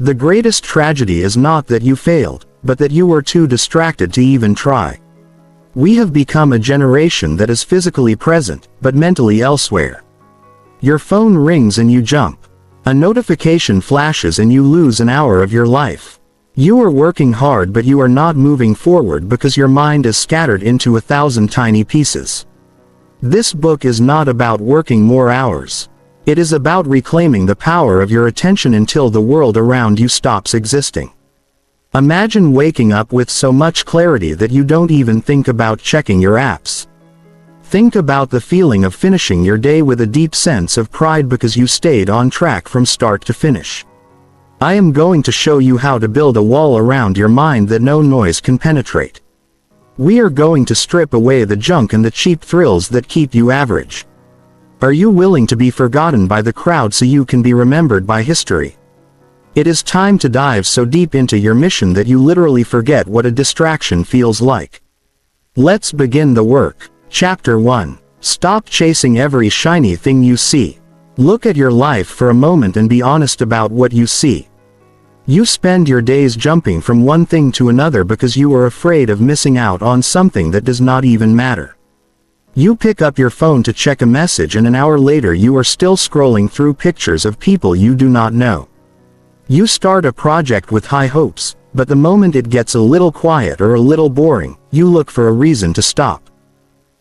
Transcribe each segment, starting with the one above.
The greatest tragedy is not that you failed, but that you were too distracted to even try. We have become a generation that is physically present, but mentally elsewhere. Your phone rings and you jump. A notification flashes and you lose an hour of your life. You are working hard but you are not moving forward because your mind is scattered into 1,000 tiny pieces. This book is not about working more hours. It is about reclaiming the power of your attention until the world around you stops existing. Imagine waking up with so much clarity that you don't even think about checking your apps. Think about the feeling of finishing your day with a deep sense of pride because you stayed on track from start to finish. I am going to show you how to build a wall around your mind that no noise can penetrate. We are going to strip away the junk and the cheap thrills that keep you average. Are you willing to be forgotten by the crowd so you can be remembered by history? It is time to dive so deep into your mission that you literally forget what a distraction feels like. Let's begin the work. Chapter 1. Stop chasing every shiny thing you see. Look at your life for a moment and be honest about what you see. You spend your days jumping from one thing to another because you are afraid of missing out on something that does not even matter. You pick up your phone to check a message and an hour later you are still scrolling through pictures of people you do not know. You start a project with high hopes, but the moment it gets a little quiet or a little boring, you look for a reason to stop.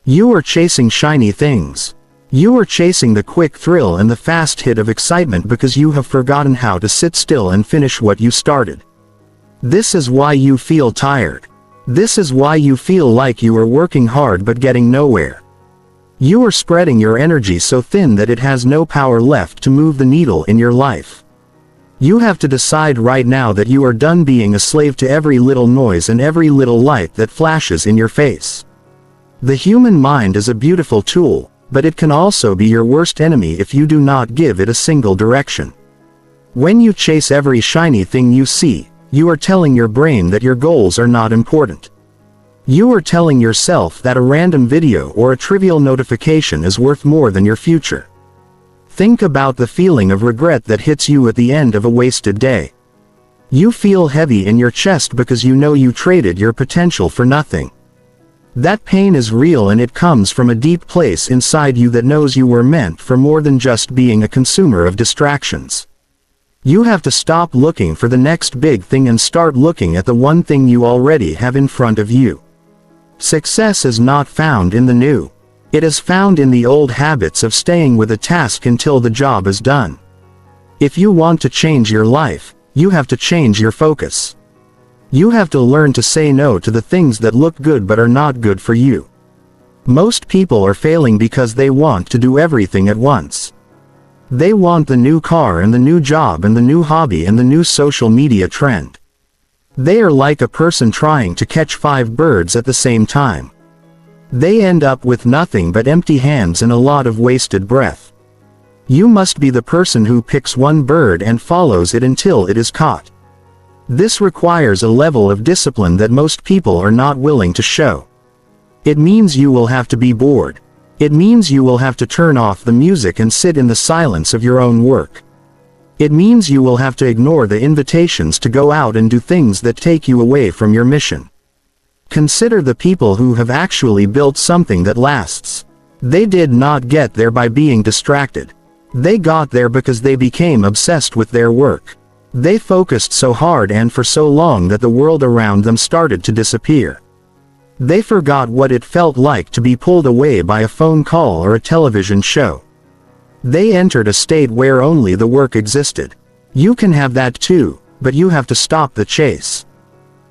You are chasing shiny things. You are chasing the quick thrill and the fast hit of excitement because you have forgotten how to sit still and finish what you started. This is why you feel tired. This is why you feel like you are working hard but getting nowhere. You are spreading your energy so thin that it has no power left to move the needle in your life. You have to decide right now that you are done being a slave to every little noise and every little light that flashes in your face. The human mind is a beautiful tool, but it can also be your worst enemy if you do not give it a single direction. When you chase every shiny thing you see, you are telling your brain that your goals are not important. You are telling yourself that a random video or a trivial notification is worth more than your future. Think about the feeling of regret that hits you at the end of a wasted day. You feel heavy in your chest because you know you traded your potential for nothing. That pain is real and it comes from a deep place inside you that knows you were meant for more than just being a consumer of distractions. You have to stop looking for the next big thing and start looking at the one thing you already have in front of you. Success is not found in the new. It is found in the old habits of staying with a task until the job is done. If you want to change your life, you have to change your focus. You have to learn to say no to the things that look good but are not good for you. Most people are failing because they want to do everything at once. They want the new car and the new job and the new hobby and the new social media trend. They are like a person trying to catch 5 birds at the same time. They end up with nothing but empty hands and a lot of wasted breath. You must be the person who picks one bird and follows it until it is caught. This requires a level of discipline that most people are not willing to show. It means you will have to be bored. It means you will have to turn off the music and sit in the silence of your own work. It means you will have to ignore the invitations to go out and do things that take you away from your mission. Consider the people who have actually built something that lasts. They did not get there by being distracted. They got there because they became obsessed with their work. They focused so hard and for so long that the world around them started to disappear. They forgot what it felt like to be pulled away by a phone call or a television show. They entered a state where only the work existed. You can have that too, but you have to stop the chase.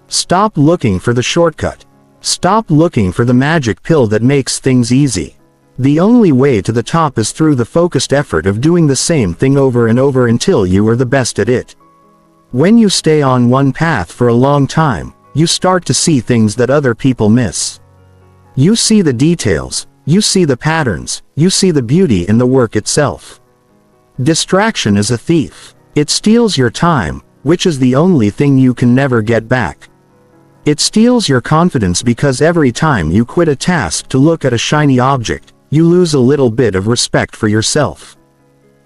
Stop looking for the shortcut. Stop looking for the magic pill that makes things easy. The only way to the top is through the focused effort of doing the same thing over and over until you are the best at it. When you stay on one path for a long time, you start to see things that other people miss. You see the details, you see the patterns, you see the beauty in the work itself. Distraction is a thief. It steals your time, which is the only thing you can never get back. It steals your confidence because every time you quit a task to look at a shiny object, you lose a little bit of respect for yourself.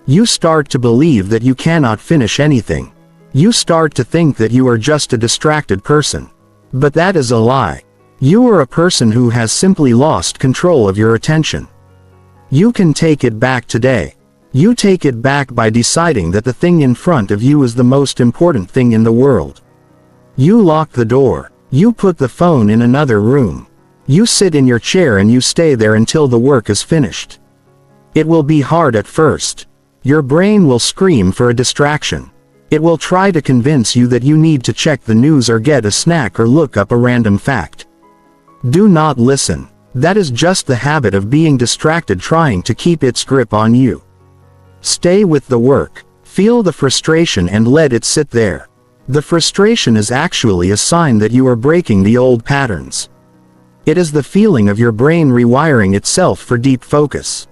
You start to believe that you cannot finish anything. You start to think that you are just a distracted person. But that is a lie. You are a person who has simply lost control of your attention. You can take it back today. You take it back by deciding that the thing in front of you is the most important thing in the world. You lock the door. You put the phone in another room. You sit in your chair and you stay there until the work is finished. It will be hard at first. Your brain will scream for a distraction. It will try to convince you that you need to check the news or get a snack or look up a random fact. Do not listen. That is just the habit of being distracted trying to keep its grip on you. Stay with the work. Feel the frustration and let it sit there. The frustration is actually a sign that you are breaking the old patterns. It is the feeling of your brain rewiring itself for deep focus.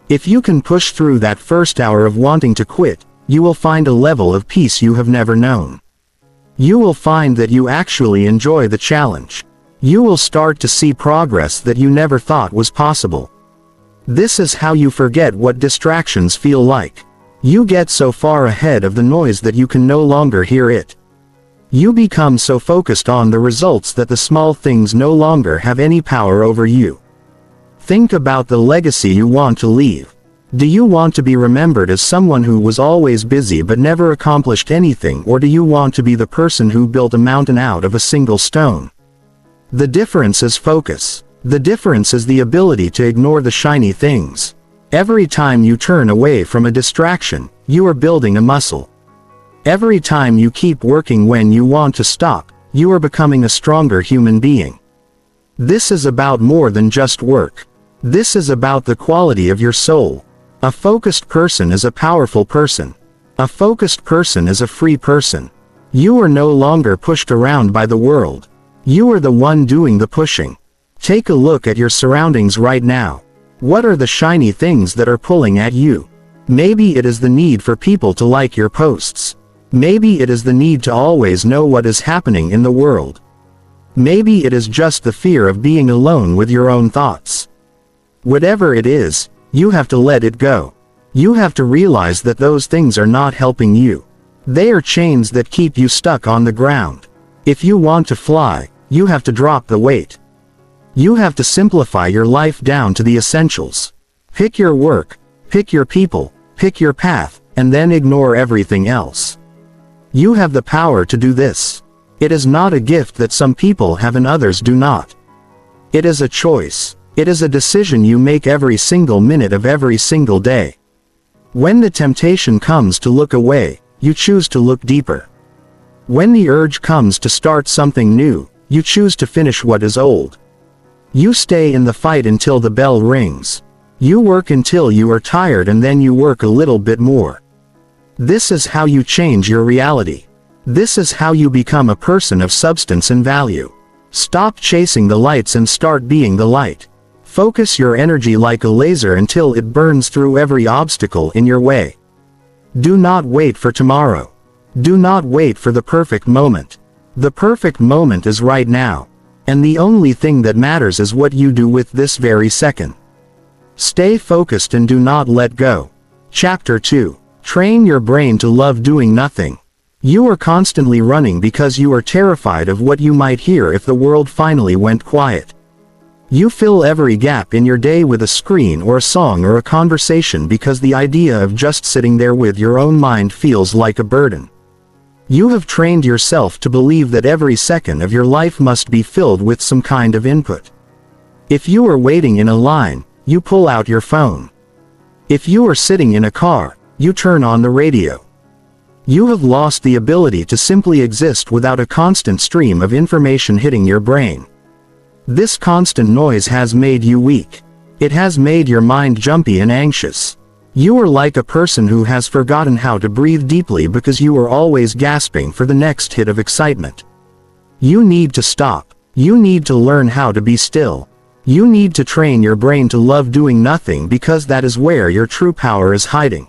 If you can push through that first hour of wanting to quit, you will find a level of peace you have never known. You will find that you actually enjoy the challenge. You will start to see progress that you never thought was possible. This is how you forget what distractions feel like. You get so far ahead of the noise that you can no longer hear it. You become so focused on the results that the small things no longer have any power over you. Think about the legacy you want to leave. Do you want to be remembered as someone who was always busy but never accomplished anything, or do you want to be the person who built a mountain out of a single stone? The difference is focus. The difference is the ability to ignore the shiny things. Every time you turn away from a distraction, you are building a muscle. Every time you keep working when you want to stop, you are becoming a stronger human being. This is about more than just work. This is about the quality of your soul. A focused person is a powerful person. A focused person is a free person. You are no longer pushed around by the world. You are the one doing the pushing. Take a look at your surroundings right now. What are the shiny things that are pulling at you? Maybe it is the need for people to like your posts. Maybe it is the need to always know what is happening in the world. Maybe it is just the fear of being alone with your own thoughts. Whatever it is, you have to let it go. You have to realize that those things are not helping you. They are chains that keep you stuck on the ground. If you want to fly, you have to drop the weight. You have to simplify your life down to the essentials. Pick your work, pick your people, pick your path, and then ignore everything else. You have the power to do this. It is not a gift that some people have and others do not. It is a choice. It is a decision you make every single minute of every single day. When the temptation comes to look away, you choose to look deeper. When the urge comes to start something new, you choose to finish what is old. You stay in the fight until the bell rings. You work until you are tired and then you work a little bit more. This is how you change your reality. This is how you become a person of substance and value. Stop chasing the lights and start being the light. Focus your energy like a laser until it burns through every obstacle in your way. Do not wait for tomorrow. Do not wait for the perfect moment. The perfect moment is right now. And the only thing that matters is what you do with this very second. Stay focused and do not let go. Chapter 2. Train your brain to love doing nothing. You are constantly running because you are terrified of what you might hear if the world finally went quiet. You fill every gap in your day with a screen or a song or a conversation because the idea of just sitting there with your own mind feels like a burden. You have trained yourself to believe that every second of your life must be filled with some kind of input. If you are waiting in a line, you pull out your phone. If you are sitting in a car, you turn on the radio. You have lost the ability to simply exist without a constant stream of information hitting your brain. This constant noise has made you weak. It has made your mind jumpy and anxious. You are like a person who has forgotten how to breathe deeply because you are always gasping for the next hit of excitement. You need to stop. You need to learn how to be still. You need to train your brain to love doing nothing because that is where your true power is hiding.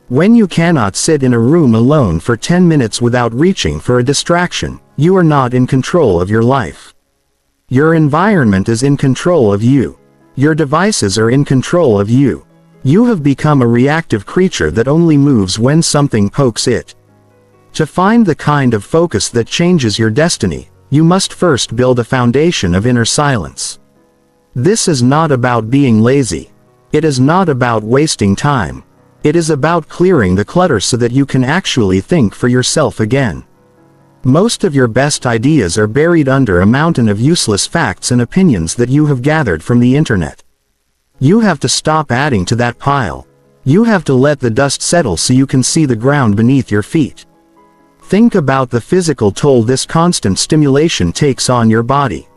When you cannot sit in a room alone for 10 minutes without reaching for a distraction, you are not in control of your life. Your environment is in control of you. Your devices are in control of you. You have become a reactive creature that only moves when something pokes it. To find the kind of focus that changes your destiny, you must first build a foundation of inner silence. This is not about being lazy. It is not about wasting time. It is about clearing the clutter so that you can actually think for yourself again. Most of your best ideas are buried under a mountain of useless facts and opinions that you have gathered from the internet. You have to stop adding to that pile. You have to let the dust settle so you can see the ground beneath your feet. Think about the physical toll this constant stimulation takes on your body.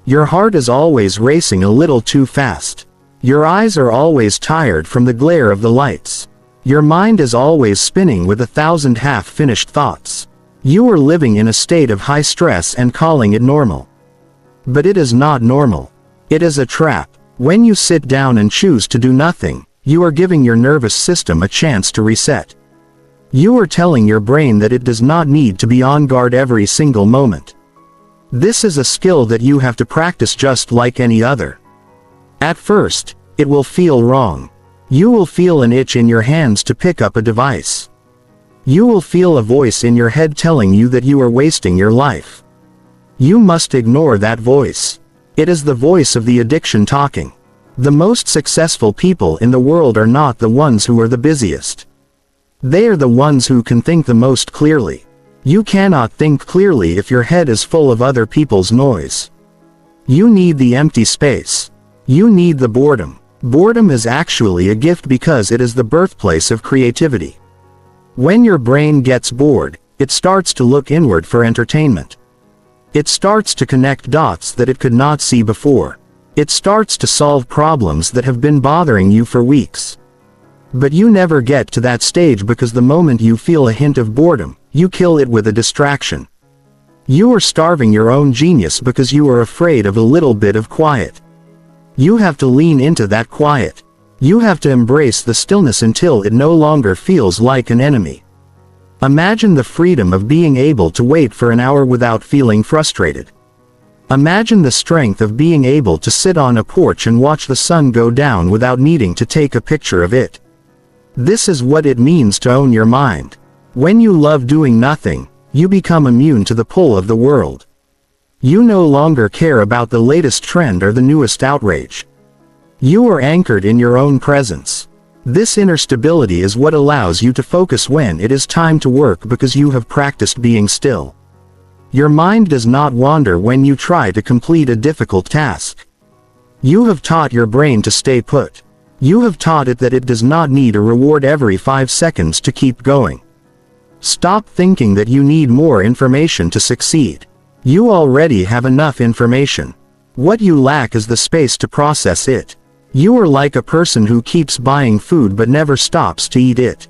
Your heart is always racing a little too fast. Your eyes are always tired from the glare of the lights. Your mind is always spinning with 1,000 half-finished thoughts. You are living in a state of high stress and calling it normal. But it is not normal. It is a trap. When you sit down and choose to do nothing, you are giving your nervous system a chance to reset. You are telling your brain that it does not need to be on guard every single moment. This is a skill that you have to practice just like any other. At first, it will feel wrong. You will feel an itch in your hands to pick up a device. You will feel a voice in your head telling you that you are wasting your life. You must ignore that voice. It is the voice of the addiction talking. The most successful people in the world are not the ones who are the busiest. They are the ones who can think the most clearly. You cannot think clearly if your head is full of other people's noise. You need the empty space. You need the boredom. Boredom is actually a gift because it is the birthplace of creativity. When your brain gets bored, it starts to look inward for entertainment. It starts to connect dots that it could not see before. It starts to solve problems that have been bothering you for weeks. But you never get to that stage because the moment you feel a hint of boredom, you kill it with a distraction. You are starving your own genius because you are afraid of a little bit of quiet. You have to lean into that quiet. You have to embrace the stillness until it no longer feels like an enemy. Imagine the freedom of being able to wait for an hour without feeling frustrated. Imagine the strength of being able to sit on a porch and watch the sun go down without needing to take a picture of it. This is what it means to own your mind. When you love doing nothing, you become immune to the pull of the world. You no longer care about the latest trend or the newest outrage. You are anchored in your own presence. This inner stability is what allows you to focus when it is time to work because you have practiced being still. Your mind does not wander when you try to complete a difficult task. You have taught your brain to stay put. You have taught it that it does not need a reward every 5 seconds to keep going. Stop thinking that you need more information to succeed. You already have enough information. What you lack is the space to process it. You are like a person who keeps buying food but never stops to eat it.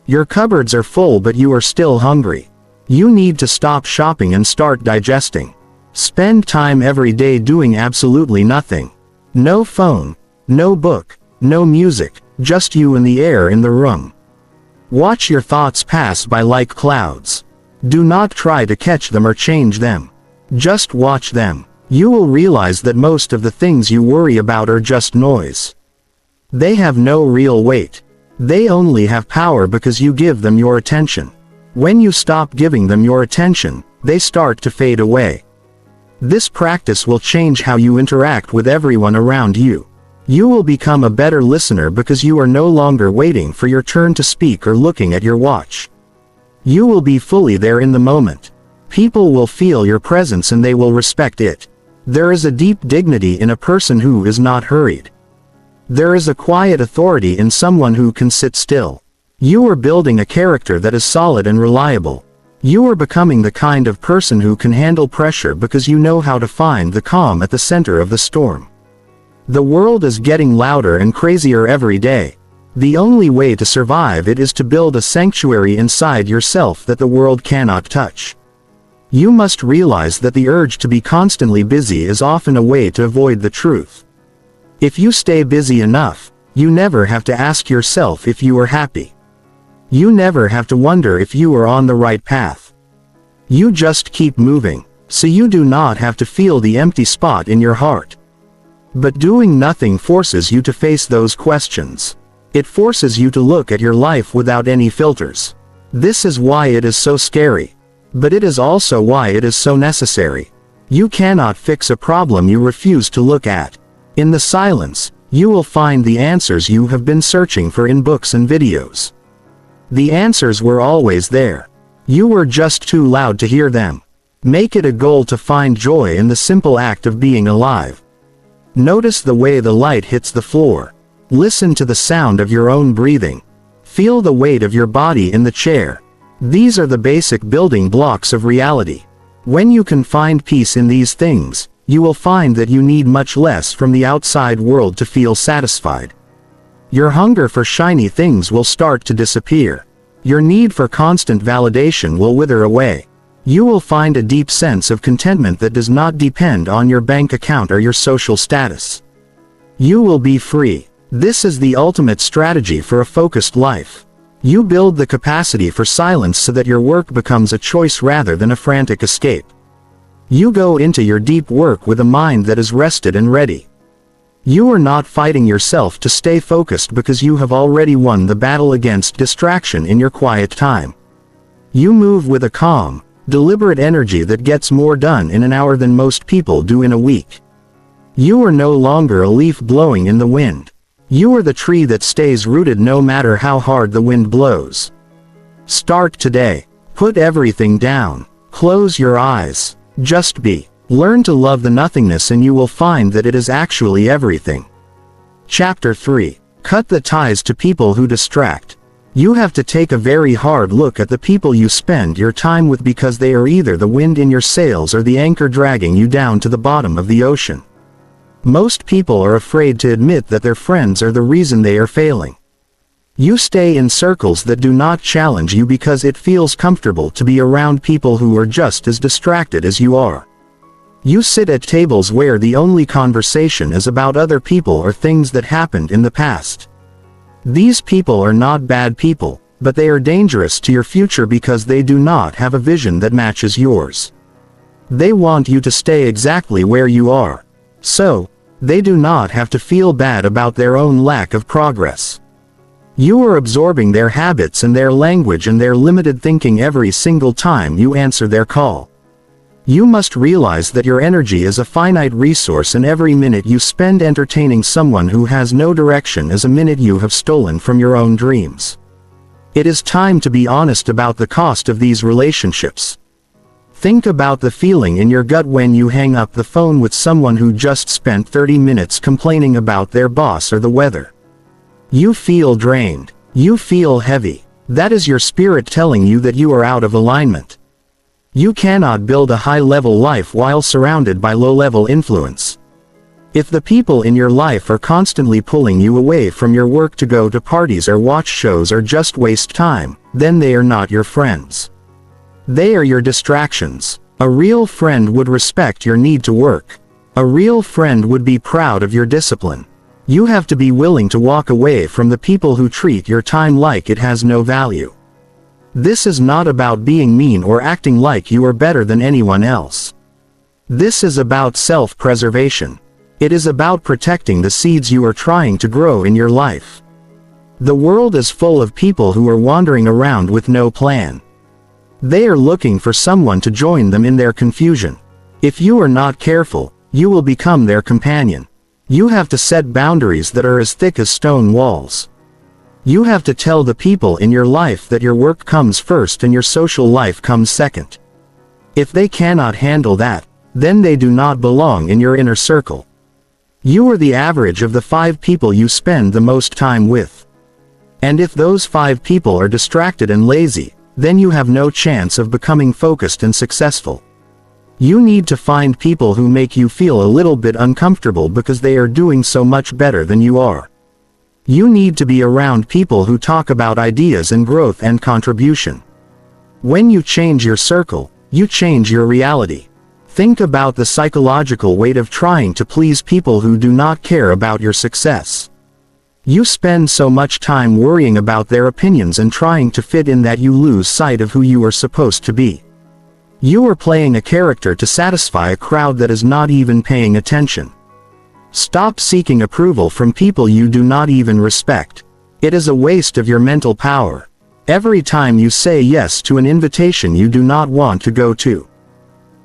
Your cupboards are full but you are still hungry. You need to stop shopping and start digesting. Spend time every day doing absolutely nothing. No phone, no book, no music, just you and the air in the room. Watch your thoughts pass by like clouds. Do not try to catch them or change them. Just watch them. You will realize that most of the things you worry about are just noise. They have no real weight. They only have power because you give them your attention. When you stop giving them your attention, they start to fade away. This practice will change how you interact with everyone around you. You will become a better listener because you are no longer waiting for your turn to speak or looking at your watch. You will be fully there in the moment. People will feel your presence and they will respect it. There is a deep dignity in a person who is not hurried. There is a quiet authority in someone who can sit still. You are building a character that is solid and reliable. You are becoming the kind of person who can handle pressure because you know how to find the calm at the center of the storm. The world is getting louder and crazier every day. The only way to survive it is to build a sanctuary inside yourself that the world cannot touch. You must realize that the urge to be constantly busy is often a way to avoid the truth. If you stay busy enough, you never have to ask yourself if you are happy. You never have to wonder if you are on the right path. You just keep moving, so you do not have to feel the empty spot in your heart. But doing nothing forces you to face those questions. It forces you to look at your life without any filters. This is why it is so scary. But it is also why it is so necessary. You cannot fix a problem you refuse to look at. In the silence, you will find the answers you have been searching for in books and videos. The answers were always there. You were just too loud to hear them. Make it a goal to find joy in the simple act of being alive. Notice the way the light hits the floor. Listen to the sound of your own breathing. Feel the weight of your body in the chair. These are the basic building blocks of reality. When you can find peace in these things, you will find that you need much less from the outside world to feel satisfied. Your hunger for shiny things will start to disappear. Your need for constant validation will wither away. You will find a deep sense of contentment that does not depend on your bank account or your social status. You will be free. This is the ultimate strategy for a focused life. You build the capacity for silence so that your work becomes a choice rather than a frantic escape. You go into your deep work with a mind that is rested and ready. You are not fighting yourself to stay focused because you have already won the battle against distraction in your quiet time. You move with a calm, deliberate energy that gets more done in an hour than most people do in a week. You are no longer a leaf blowing in the wind. You are the tree that stays rooted no matter how hard the wind blows. Start today. Put everything down. Close your eyes. Just be. Learn to love the nothingness and you will find that it is actually everything. Chapter 3. Cut the ties to people who distract. You have to take a very hard look at the people you spend your time with because they are either the wind in your sails or the anchor dragging you down to the bottom of the ocean. Most people are afraid to admit that their friends are the reason they are failing. You stay in circles that do not challenge you because it feels comfortable to be around people who are just as distracted as you are. You sit at tables where the only conversation is about other people or things that happened in the past. These people are not bad people, but they are dangerous to your future because they do not have a vision that matches yours. They want you to stay exactly where you are. So, they do not have to feel bad about their own lack of progress. You are absorbing their habits and their language and their limited thinking every single time you answer their call. You must realize that your energy is a finite resource and every minute you spend entertaining someone who has no direction is a minute you have stolen from your own dreams. It is time to be honest about the cost of these relationships. Think about the feeling in your gut when you hang up the phone with someone who just spent 30 minutes complaining about their boss or the weather. You feel drained. You feel heavy. That is your spirit telling you that you are out of alignment. You cannot build a high-level life while surrounded by low-level influence. If the people in your life are constantly pulling you away from your work to go to parties or watch shows or just waste time, then they are not your friends. They are your distractions. A real friend would respect your need to work. A real friend would be proud of your discipline. You have to be willing to walk away from the people who treat your time like it has no value. This is not about being mean or acting like you are better than anyone else. This is about self-preservation. It is about protecting the seeds you are trying to grow in your life. The world is full of people who are wandering around with no plan. They are looking for someone to join them in their confusion. If you are not careful, you will become their companion. You have to set boundaries that are as thick as stone walls. You have to tell the people in your life that your work comes first and your social life comes second. If they cannot handle that, then they do not belong in your inner circle. You are the average of the 5 people you spend the most time with. And if those 5 people are distracted and lazy, then you have no chance of becoming focused and successful. You need to find people who make you feel a little bit uncomfortable because they are doing so much better than you are. You need to be around people who talk about ideas and growth and contribution. When you change your circle, you change your reality. Think about the psychological weight of trying to please people who do not care about your success. You spend so much time worrying about their opinions and trying to fit in that you lose sight of who you are supposed to be. You are playing a character to satisfy a crowd that is not even paying attention. Stop seeking approval from people you do not even respect. It is a waste of your mental power. Every time you say yes to an invitation you do not want to go to,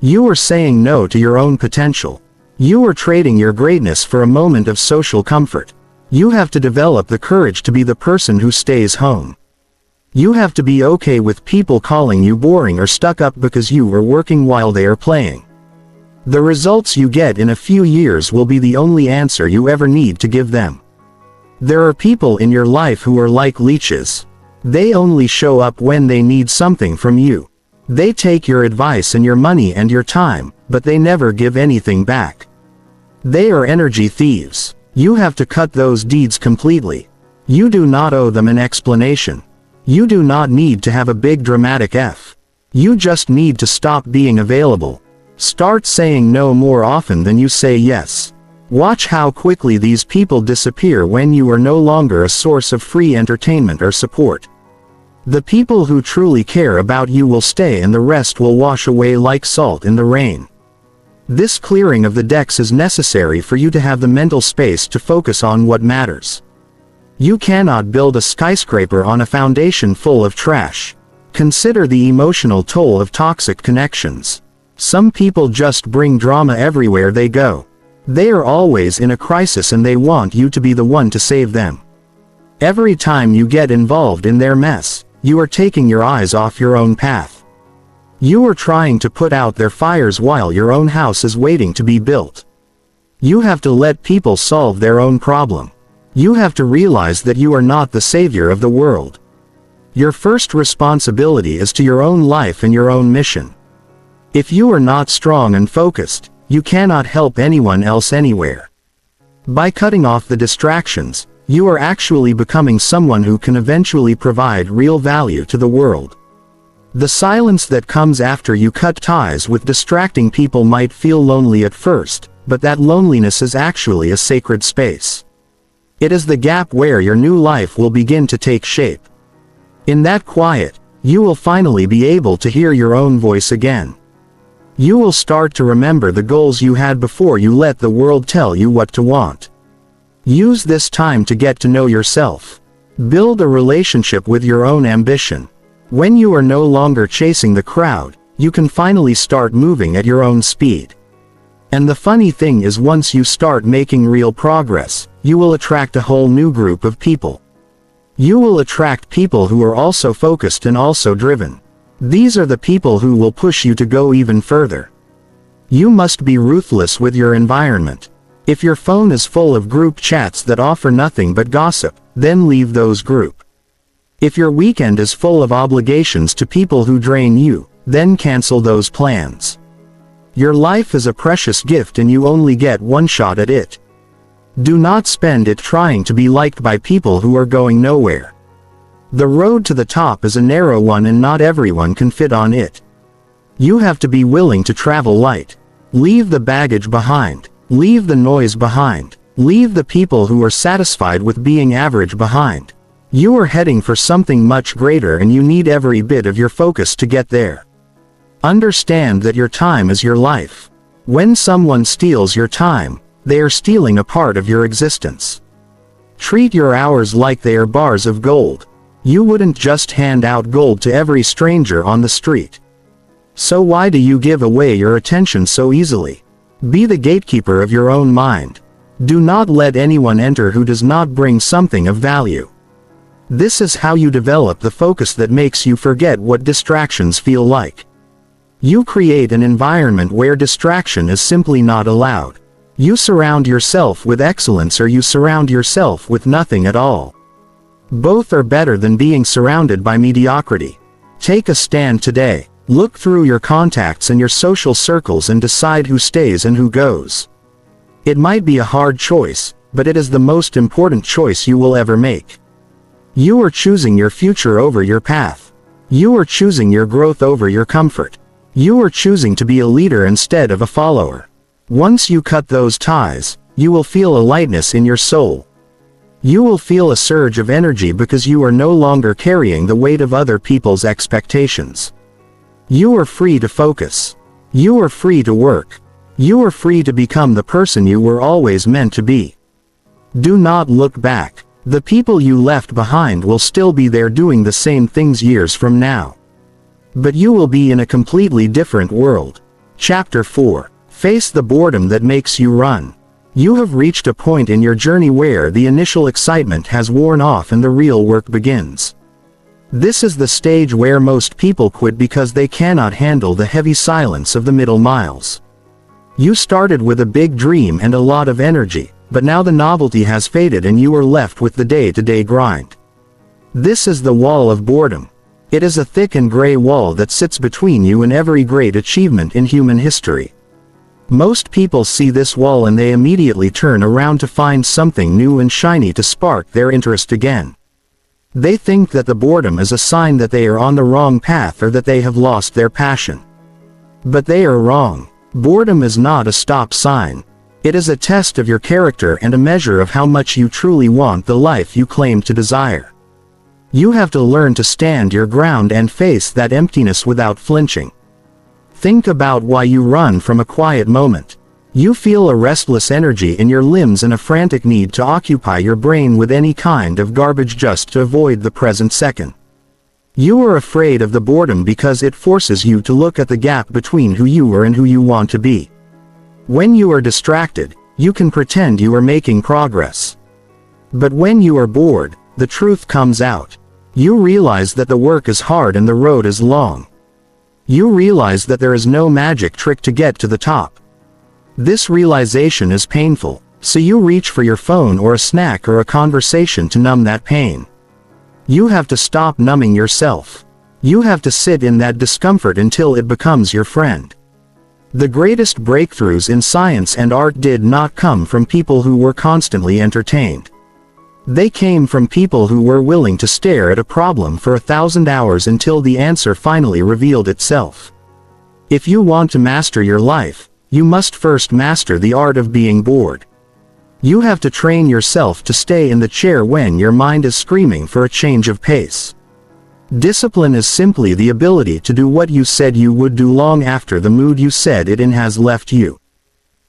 you are saying no to your own potential. You are trading your greatness for a moment of social comfort. You have to develop the courage to be the person who stays home. You have to be okay with people calling you boring or stuck up because you are working while they are playing. The results you get in a few years will be the only answer you ever need to give them. There are people in your life who are like leeches. They only show up when they need something from you. They take your advice and your money and your time, but they never give anything back. They are energy thieves. You have to cut those deeds completely. You do not owe them an explanation. You do not need to have a big dramatic F. You just need to stop being available. Start saying no more often than you say yes. Watch how quickly these people disappear when you are no longer a source of free entertainment or support. The people who truly care about you will stay and the rest will wash away like salt in the rain. This clearing of the decks is necessary for you to have the mental space to focus on what matters. You cannot build a skyscraper on a foundation full of trash. Consider the emotional toll of toxic connections. Some people just bring drama everywhere they go. They are always in a crisis and they want you to be the one to save them. Every time you get involved in their mess, you are taking your eyes off your own path. You are trying to put out their fires while your own house is waiting to be built. You have to let people solve their own problem. You have to realize that you are not the savior of the world. Your first responsibility is to your own life and your own mission. If you are not strong and focused, you cannot help anyone else anywhere. By cutting off the distractions, you are actually becoming someone who can eventually provide real value to the world. The silence that comes after you cut ties with distracting people might feel lonely at first, but that loneliness is actually a sacred space. It is the gap where your new life will begin to take shape. In that quiet, you will finally be able to hear your own voice again. You will start to remember the goals you had before you let the world tell you what to want. Use this time to get to know yourself. Build a relationship with your own ambition. When you are no longer chasing the crowd, you can finally start moving at your own speed. And the funny thing is, once you start making real progress, you will attract a whole new group of people. You will attract people who are also focused and also driven. These are the people who will push you to go even further. You must be ruthless with your environment. If your phone is full of group chats that offer nothing but gossip, then leave those groups. If your weekend is full of obligations to people who drain you, then cancel those plans. Your life is a precious gift and you only get one shot at it. Do not spend it trying to be liked by people who are going nowhere. The road to the top is a narrow one and not everyone can fit on it. You have to be willing to travel light. Leave the baggage behind. Leave the noise behind. Leave the people who are satisfied with being average behind. You are heading for something much greater and you need every bit of your focus to get there. Understand that your time is your life. When someone steals your time, they are stealing a part of your existence. Treat your hours like they are bars of gold. You wouldn't just hand out gold to every stranger on the street. So why do you give away your attention so easily? Be the gatekeeper of your own mind. Do not let anyone enter who does not bring something of value. This is how you develop the focus that makes you forget what distractions feel like. You create an environment where distraction is simply not allowed. You surround yourself with excellence or you surround yourself with nothing at all. Both are better than being surrounded by mediocrity. Take a stand today. Look through your contacts and your social circles and decide who stays and who goes. It might be a hard choice, but it is the most important choice you will ever make. You are choosing your future over your path. You are choosing your growth over your comfort. You are choosing to be a leader instead of a follower. Once you cut those ties, you will feel a lightness in your soul. You will feel a surge of energy because you are no longer carrying the weight of other people's expectations. You are free to focus. You are free to work. You are free to become the person you were always meant to be. Do not look back. The people you left behind will still be there doing the same things years from now. But you will be in a completely different world. Chapter 4. Face the boredom that makes you run. You have reached a point in your journey where the initial excitement has worn off and the real work begins. This is the stage where most people quit because they cannot handle the heavy silence of the middle miles. You started with a big dream and a lot of energy, but now the novelty has faded and you are left with the day-to-day grind. This is the wall of boredom. It is a thick and gray wall that sits between you and every great achievement in human history. Most people see this wall and they immediately turn around to find something new and shiny to spark their interest again. They think that the boredom is a sign that they are on the wrong path or that they have lost their passion. But they are wrong. Boredom is not a stop sign. It is a test of your character and a measure of how much you truly want the life you claim to desire. You have to learn to stand your ground and face that emptiness without flinching. Think about why you run from a quiet moment. You feel a restless energy in your limbs and a frantic need to occupy your brain with any kind of garbage just to avoid the present second. You are afraid of the boredom because it forces you to look at the gap between who you are and who you want to be. When you are distracted, you can pretend you are making progress. But when you are bored, the truth comes out. You realize that the work is hard and the road is long. You realize that there is no magic trick to get to the top. This realization is painful, so you reach for your phone or a snack or a conversation to numb that pain. You have to stop numbing yourself. You have to sit in that discomfort until it becomes your friend. The greatest breakthroughs in science and art did not come from people who were constantly entertained. They came from people who were willing to stare at a problem for 1,000 hours until the answer finally revealed itself. If you want to master your life, you must first master the art of being bored. You have to train yourself to stay in the chair when your mind is screaming for a change of pace. Discipline is simply the ability to do what you said you would do long after the mood you said it in has left you.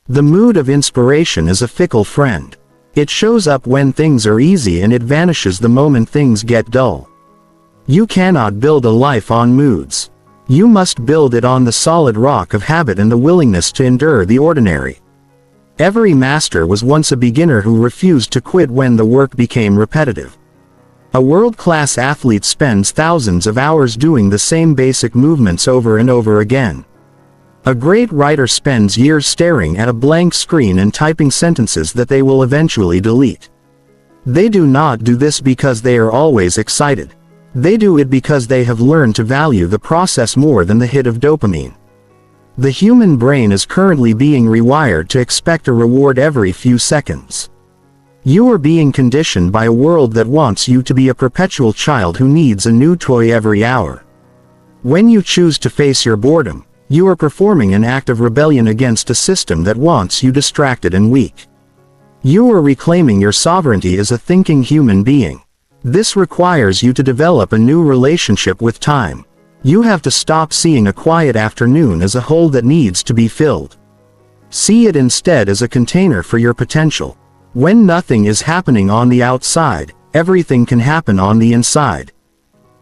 The mood of inspiration is a fickle friend. It shows up when things are easy and it vanishes the moment things get dull. You cannot build a life on moods. You must build it on the solid rock of habit and the willingness to endure the ordinary. Every master was once a beginner who refused to quit when the work became repetitive. A world-class athlete spends thousands of hours doing the same basic movements over and over again. A great writer spends years staring at a blank screen and typing sentences that they will eventually delete. They do not do this because they are always excited. They do it because they have learned to value the process more than the hit of dopamine. The human brain is currently being rewired to expect a reward every few seconds. You are being conditioned by a world that wants you to be a perpetual child who needs a new toy every hour. When you choose to face your boredom, you are performing an act of rebellion against a system that wants you distracted and weak. You are reclaiming your sovereignty as a thinking human being. This requires you to develop a new relationship with time. You have to stop seeing a quiet afternoon as a hole that needs to be filled. See it instead as a container for your potential. When nothing is happening on the outside, everything can happen on the inside.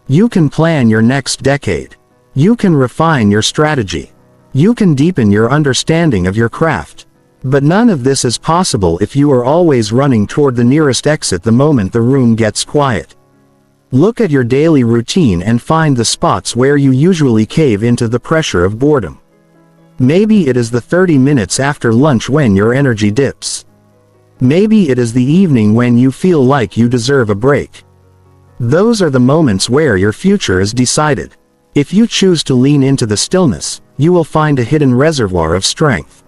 You can plan your next decade. You can refine your strategy. You can deepen your understanding of your craft. But none of this is possible if you are always running toward the nearest exit the moment the room gets quiet. Look at your daily routine and find the spots where you usually cave into the pressure of boredom. Maybe it is the 30 minutes after lunch when your energy dips. Maybe it is the evening when you feel like you deserve a break. Those are the moments where your future is decided. If you choose to lean into the stillness, you will find a hidden reservoir of strength.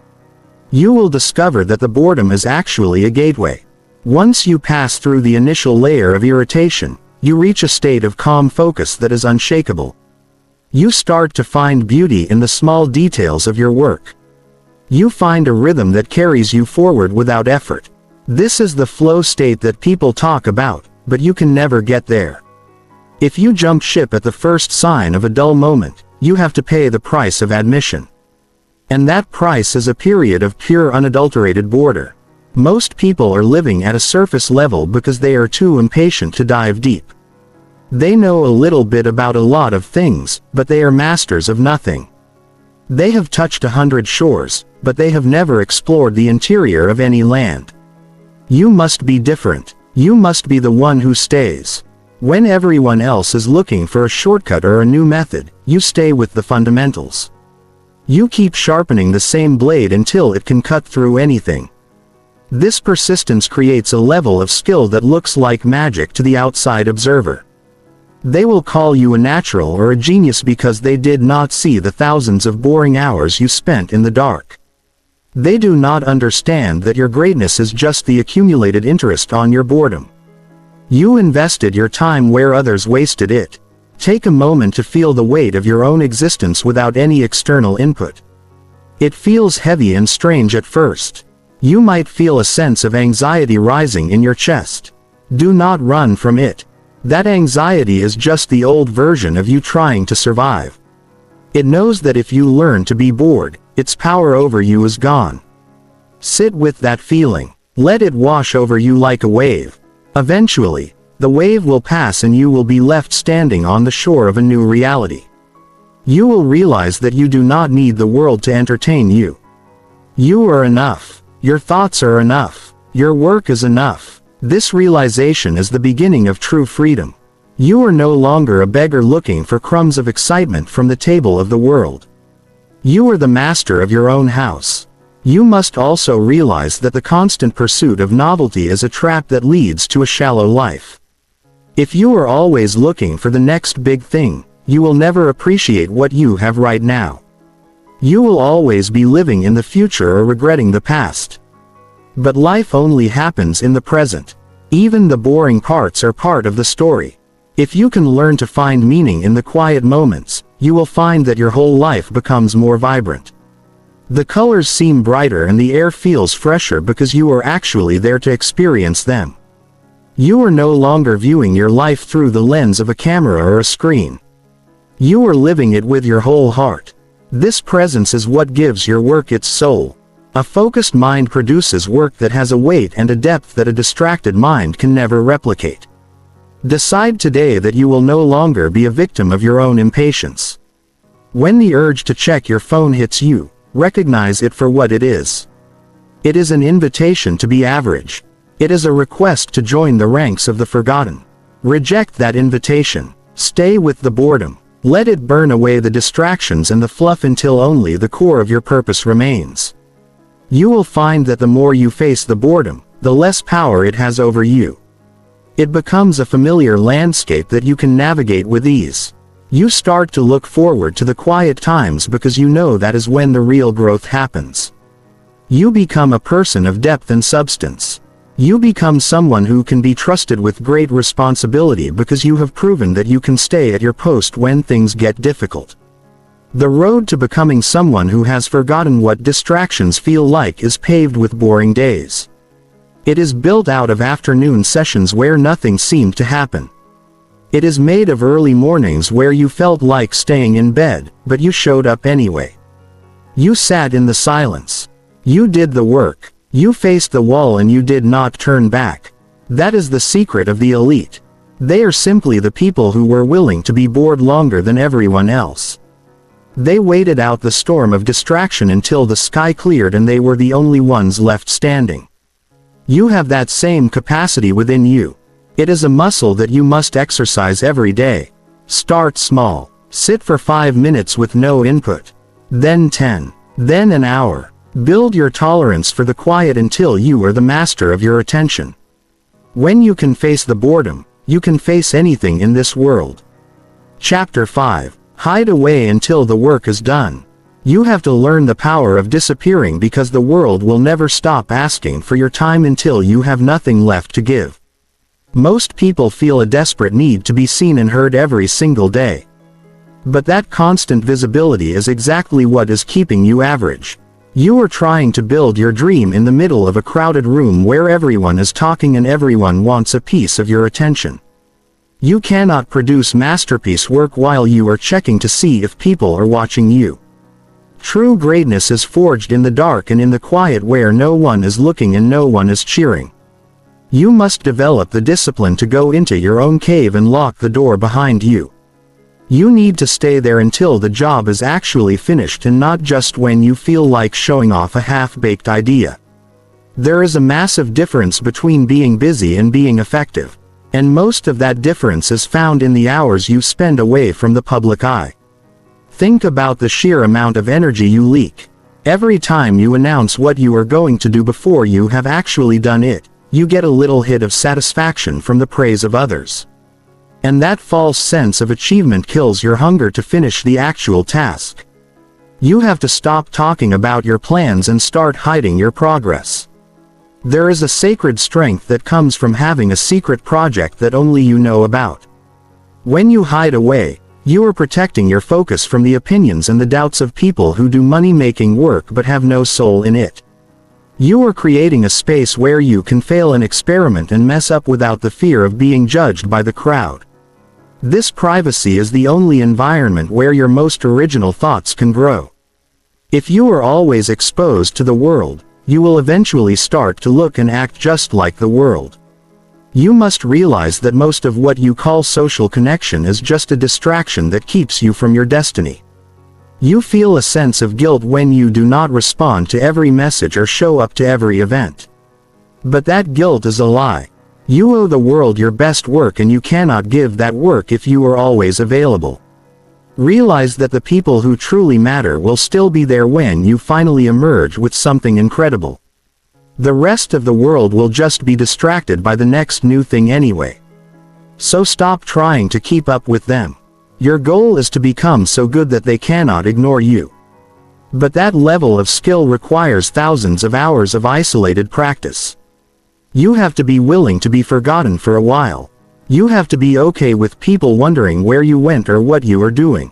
You will discover that the boredom is actually a gateway. Once you pass through the initial layer of irritation, you reach a state of calm focus that is unshakable. You start to find beauty in the small details of your work. You find a rhythm that carries you forward without effort. This is the flow state that people talk about, but you can never get there. If you jump ship at the first sign of a dull moment, you have to pay the price of admission. And that price is a period of pure unadulterated boredom. Most people are living at a surface level because they are too impatient to dive deep. They know a little bit about a lot of things, but they are masters of nothing. They have touched 100 shores, but they have never explored the interior of any land. You must be different. You must be the one who stays. When everyone else is looking for a shortcut or a new method, you stay with the fundamentals. You keep sharpening the same blade until it can cut through anything. This persistence creates a level of skill that looks like magic to the outside observer. They will call you a natural or a genius because they did not see the thousands of boring hours you spent in the dark. They do not understand that your greatness is just the accumulated interest on your boredom. You invested your time where others wasted it. Take a moment to feel the weight of your own existence without any external input. It feels heavy and strange at first. You might feel a sense of anxiety rising in your chest. Do not run from it. That anxiety is just the old version of you trying to survive. It knows that if you learn to be bored, its power over you is gone. Sit with that feeling. Let it wash over you like a wave. Eventually, the wave will pass and you will be left standing on the shore of a new reality. You will realize that you do not need the world to entertain you. You are enough. Your thoughts are enough. Your work is enough. This realization is the beginning of true freedom. You are no longer a beggar looking for crumbs of excitement from the table of the world. You are the master of your own house. You must also realize that the constant pursuit of novelty is a trap that leads to a shallow life. If you are always looking for the next big thing, you will never appreciate what you have right now. You will always be living in the future or regretting the past. But life only happens in the present. Even the boring parts are part of the story. If you can learn to find meaning in the quiet moments, you will find that your whole life becomes more vibrant. The colors seem brighter and the air feels fresher because you are actually there to experience them. You are no longer viewing your life through the lens of a camera or a screen. You are living it with your whole heart. This presence is what gives your work its soul. A focused mind produces work that has a weight and a depth that a distracted mind can never replicate. Decide today that you will no longer be a victim of your own impatience. When the urge to check your phone hits you, recognize it for what it is. It is an invitation to be average. It is a request to join the ranks of the forgotten. Reject that invitation. Stay with the boredom. Let it burn away the distractions and the fluff until only the core of your purpose remains. You will find that the more you face the boredom, the less power it has over you. It becomes a familiar landscape that you can navigate with ease. You start to look forward to the quiet times because you know that is when the real growth happens. You become a person of depth and substance. You become someone who can be trusted with great responsibility because you have proven that you can stay at your post when things get difficult. The road to becoming someone who has forgotten what distractions feel like is paved with boring days. It is built out of afternoon sessions where nothing seemed to happen. It is made of early mornings where you felt like staying in bed, but you showed up anyway. You sat in the silence. You did the work. You faced the wall and you did not turn back. That is the secret of the elite. They are simply the people who were willing to be bored longer than everyone else. They waited out the storm of distraction until the sky cleared and they were the only ones left standing. You have that same capacity within you. It is a muscle that you must exercise every day. Start small. Sit for 5 minutes with no input. Then 10. Then an hour. Build your tolerance for the quiet until you are the master of your attention. When you can face the boredom, you can face anything in this world. Chapter 5. Hide away until the work is done. You have to learn the power of disappearing because the world will never stop asking for your time until you have nothing left to give. Most people feel a desperate need to be seen and heard every single day. But that constant visibility is exactly what is keeping you average. You are trying to build your dream in the middle of a crowded room where everyone is talking and everyone wants a piece of your attention. You cannot produce masterpiece work while you are checking to see if people are watching you. True greatness is forged in the dark and in the quiet where no one is looking and no one is cheering. You must develop the discipline to go into your own cave and lock the door behind you. You need to stay there until the job is actually finished and not just when you feel like showing off a half-baked idea. There is a massive difference between being busy and being effective, and most of that difference is found in the hours you spend away from the public eye. Think about the sheer amount of energy you leak. Every time you announce what you are going to do before you have actually done it, you get a little hit of satisfaction from the praise of others. And that false sense of achievement kills your hunger to finish the actual task. You have to stop talking about your plans and start hiding your progress. There is a sacred strength that comes from having a secret project that only you know about. When you hide away, you are protecting your focus from the opinions and the doubts of people who do money-making work but have no soul in it. You are creating a space where you can fail and experiment and mess up without the fear of being judged by the crowd. This privacy is the only environment where your most original thoughts can grow. If you are always exposed to the world, you will eventually start to look and act just like the world. You must realize that most of what you call social connection is just a distraction that keeps you from your destiny. You feel a sense of guilt when you do not respond to every message or show up to every event. But that guilt is a lie. You owe the world your best work and you cannot give that work if you are always available. Realize that the people who truly matter will still be there when you finally emerge with something incredible. The rest of the world will just be distracted by the next new thing anyway. So stop trying to keep up with them. Your goal is to become so good that they cannot ignore you. But that level of skill requires thousands of hours of isolated practice. You have to be willing to be forgotten for a while. You have to be okay with people wondering where you went or what you are doing.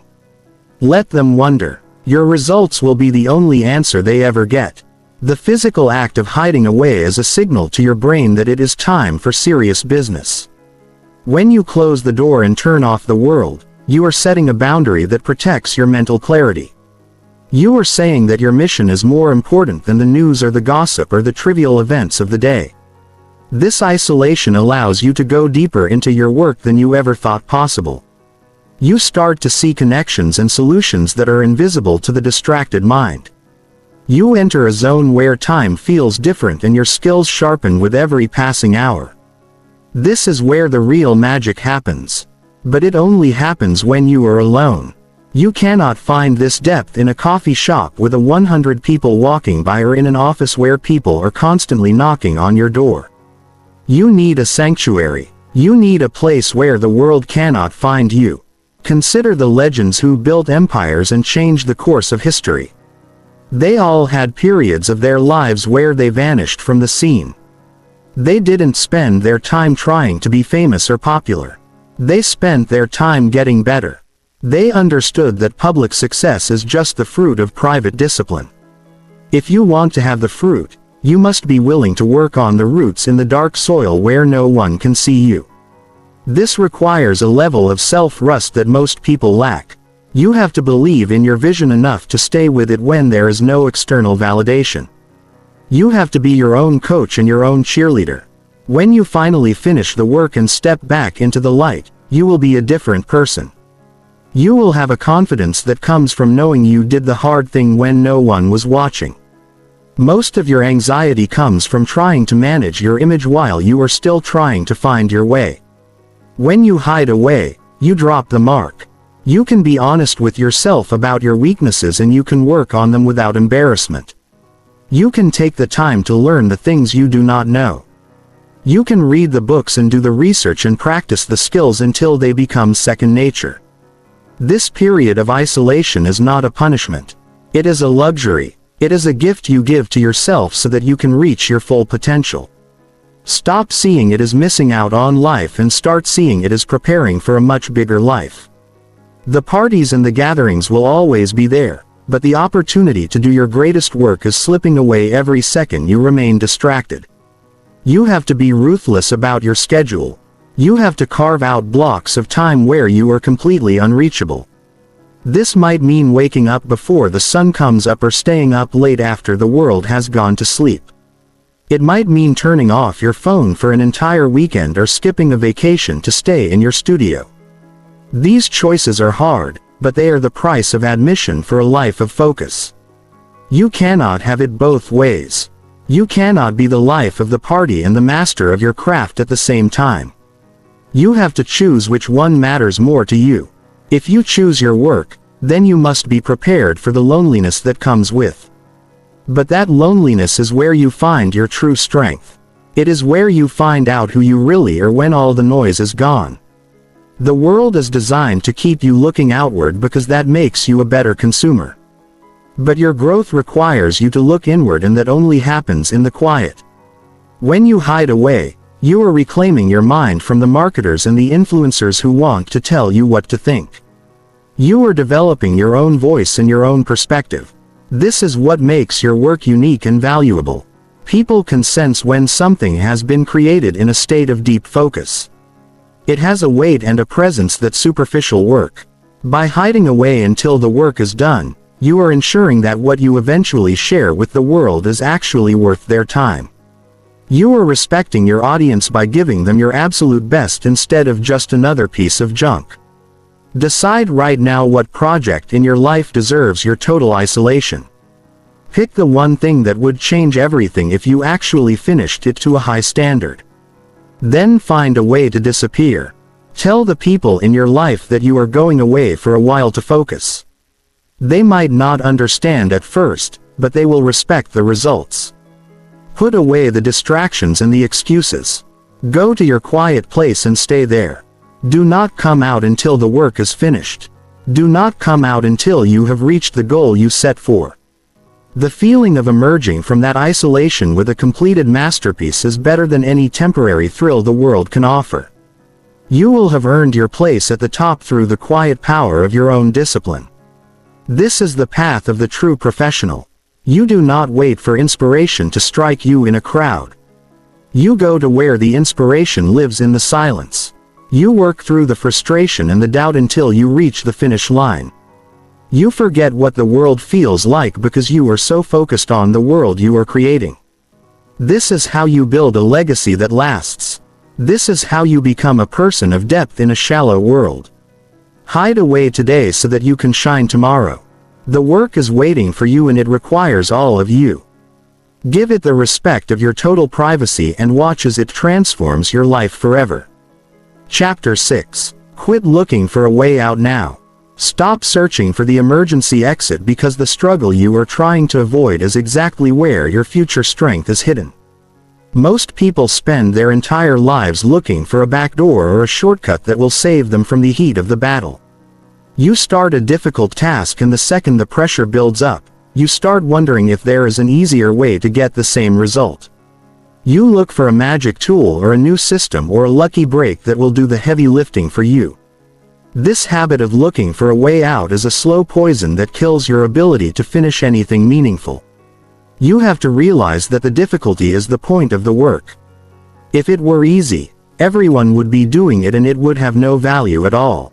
Let them wonder. Your results will be the only answer they ever get. The physical act of hiding away is a signal to your brain that it is time for serious business. When you close the door and turn off the world, you are setting a boundary that protects your mental clarity. You are saying that your mission is more important than the news or the gossip or the trivial events of the day. This isolation allows you to go deeper into your work than you ever thought possible. You start to see connections and solutions that are invisible to the distracted mind. You enter a zone where time feels different and your skills sharpen with every passing hour. This is where the real magic happens. But it only happens when you are alone. You cannot find this depth in a coffee shop with 100 people walking by or in an office where people are constantly knocking on your door. You need a sanctuary. You need a place where the world cannot find you. Consider the legends who built empires and changed the course of history. They all had periods of their lives where they vanished from the scene. They didn't spend their time trying to be famous or popular. They spent their time getting better. They understood that public success is just the fruit of private discipline. If you want to have the fruit, you must be willing to work on the roots in the dark soil where no one can see you. This requires a level of self-trust that most people lack. You have to believe in your vision enough to stay with it when there is no external validation. You have to be your own coach and your own cheerleader. When you finally finish the work and step back into the light, you will be a different person. You will have a confidence that comes from knowing you did the hard thing when no one was watching. Most of your anxiety comes from trying to manage your image while you are still trying to find your way. When you hide away, you drop the mark. You can be honest with yourself about your weaknesses and you can work on them without embarrassment. You can take the time to learn the things you do not know. You can read the books and do the research and practice the skills until they become second nature. This period of isolation is not a punishment. It is a luxury. It is a gift you give to yourself so that you can reach your full potential. Stop seeing it as missing out on life and start seeing it as preparing for a much bigger life. The parties and the gatherings will always be there, but the opportunity to do your greatest work is slipping away every second you remain distracted. You have to be ruthless about your schedule. You have to carve out blocks of time where you are completely unreachable. This might mean waking up before the sun comes up or staying up late after the world has gone to sleep. It might mean turning off your phone for an entire weekend or skipping a vacation to stay in your studio. These choices are hard, but they are the price of admission for a life of focus. You cannot have it both ways. You cannot be the life of the party and the master of your craft at the same time. You have to choose which one matters more to you. If you choose your work, then you must be prepared for the loneliness that comes with. But that loneliness is where you find your true strength. It is where you find out who you really are when all the noise is gone. The world is designed to keep you looking outward because that makes you a better consumer. But your growth requires you to look inward, and that only happens in the quiet. When you hide away, you are reclaiming your mind from the marketers and the influencers who want to tell you what to think. You are developing your own voice and your own perspective. This is what makes your work unique and valuable. People can sense when something has been created in a state of deep focus. It has a weight and a presence that superficial work. By hiding away until the work is done, you are ensuring that what you eventually share with the world is actually worth their time. You are respecting your audience by giving them your absolute best instead of just another piece of junk. Decide right now what project in your life deserves your total isolation. Pick the one thing that would change everything if you actually finished it to a high standard. Then find a way to disappear. Tell the people in your life that you are going away for a while to focus. They might not understand at first, but they will respect the results. Put away the distractions and the excuses. Go to your quiet place and stay there. Do not come out until the work is finished. Do not come out until you have reached the goal you set for. The feeling of emerging from that isolation with a completed masterpiece is better than any temporary thrill the world can offer. You will have earned your place at the top through the quiet power of your own discipline. This is the path of the true professional. You do not wait for inspiration to strike you in a crowd. You go to where the inspiration lives in the silence. You work through the frustration and the doubt until you reach the finish line. You forget what the world feels like because you are so focused on the world you are creating. This is how you build a legacy that lasts. This is how you become a person of depth in a shallow world. Hide away today so that you can shine tomorrow. The work is waiting for you and it requires all of you. Give it the respect of your total privacy and watch as it transforms your life forever. Chapter 6. Quit looking for a way out now. Stop searching for the emergency exit because the struggle you are trying to avoid is exactly where your future strength is hidden. Most people spend their entire lives looking for a backdoor or a shortcut that will save them from the heat of the battle. You start a difficult task and the second the pressure builds up, you start wondering if there is an easier way to get the same result. You look for a magic tool or a new system or a lucky break that will do the heavy lifting for you. This habit of looking for a way out is a slow poison that kills your ability to finish anything meaningful. You have to realize that the difficulty is the point of the work. If it were easy, everyone would be doing it and it would have no value at all.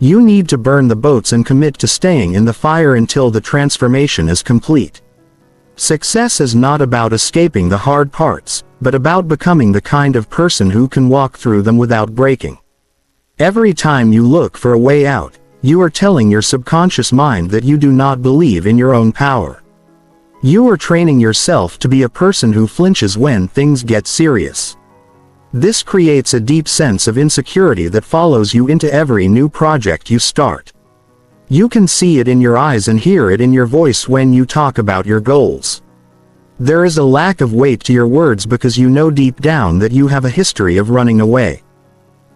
You need to burn the boats and commit to staying in the fire until the transformation is complete. Success is not about escaping the hard parts, but about becoming the kind of person who can walk through them without breaking. Every time you look for a way out, you are telling your subconscious mind that you do not believe in your own power. You are training yourself to be a person who flinches when things get serious. This creates a deep sense of insecurity that follows you into every new project you start. You can see it in your eyes and hear it in your voice when you talk about your goals. There is a lack of weight to your words because you know deep down that you have a history of running away.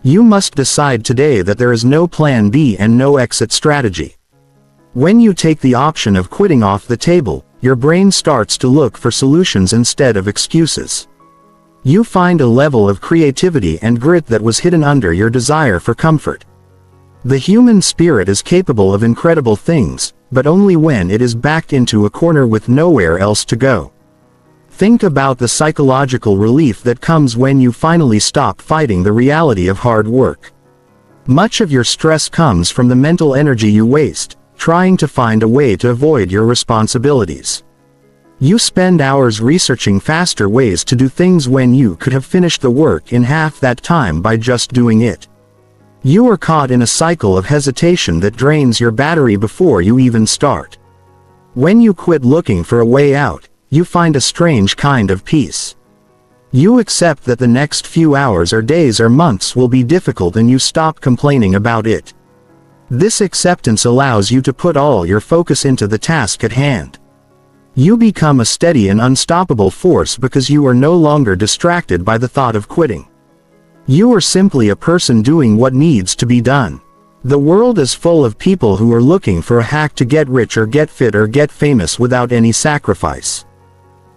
You must decide today that there is no plan B and no exit strategy. When you take the option of quitting off the table, your brain starts to look for solutions instead of excuses. You find a level of creativity and grit that was hidden under your desire for comfort. The human spirit is capable of incredible things, but only when it is backed into a corner with nowhere else to go. Think about the psychological relief that comes when you finally stop fighting the reality of hard work. Much of your stress comes from the mental energy you waste, trying to find a way to avoid your responsibilities. You spend hours researching faster ways to do things when you could have finished the work in half that time by just doing it. You are caught in a cycle of hesitation that drains your battery before you even start. When you quit looking for a way out, you find a strange kind of peace. You accept that the next few hours or days or months will be difficult and you stop complaining about it. This acceptance allows you to put all your focus into the task at hand. You become a steady and unstoppable force because you are no longer distracted by the thought of quitting. You are simply a person doing what needs to be done. The world is full of people who are looking for a hack to get rich or get fit or get famous without any sacrifice.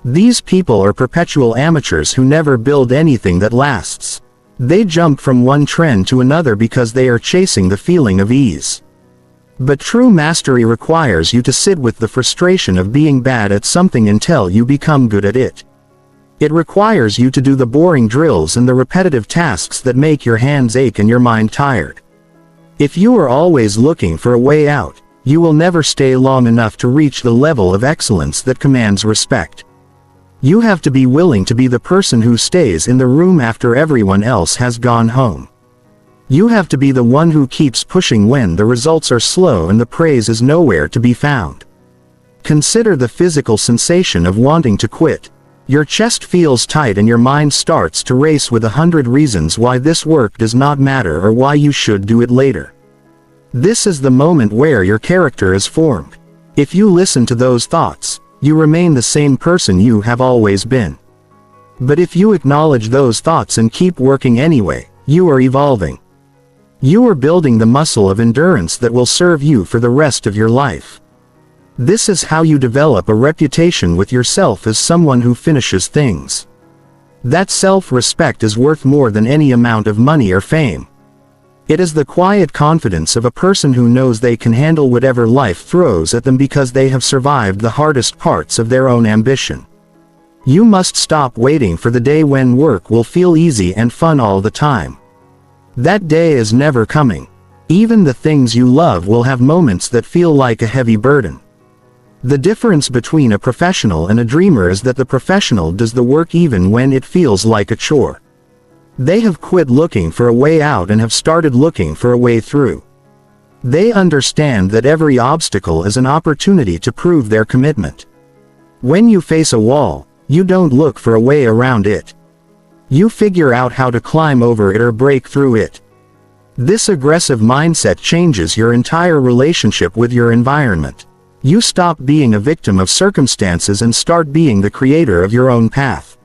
These people are perpetual amateurs who never build anything that lasts. They jump from one trend to another because they are chasing the feeling of ease. But true mastery requires you to sit with the frustration of being bad at something until you become good at it. It requires you to do the boring drills and the repetitive tasks that make your hands ache and your mind tired. If you are always looking for a way out, you will never stay long enough to reach the level of excellence that commands respect. You have to be willing to be the person who stays in the room after everyone else has gone home. You have to be the one who keeps pushing when the results are slow and the praise is nowhere to be found. Consider the physical sensation of wanting to quit. Your chest feels tight and your mind starts to race with 100 reasons why this work does not matter or why you should do it later. This is the moment where your character is formed. If you listen to those thoughts, you remain the same person you have always been. But if you acknowledge those thoughts and keep working anyway, you are evolving. You are building the muscle of endurance that will serve you for the rest of your life. This is how you develop a reputation with yourself as someone who finishes things. That self-respect is worth more than any amount of money or fame. It is the quiet confidence of a person who knows they can handle whatever life throws at them because they have survived the hardest parts of their own ambition. You must stop waiting for the day when work will feel easy and fun all the time. That day is never coming. Even the things you love will have moments that feel like a heavy burden. The difference between a professional and a dreamer is that the professional does the work even when it feels like a chore. They have quit looking for a way out and have started looking for a way through. They understand that every obstacle is an opportunity to prove their commitment. When you face a wall, you don't look for a way around it. You figure out how to climb over it or break through it. This aggressive mindset changes your entire relationship with your environment. You stop being a victim of circumstances and start being the creator of your own path.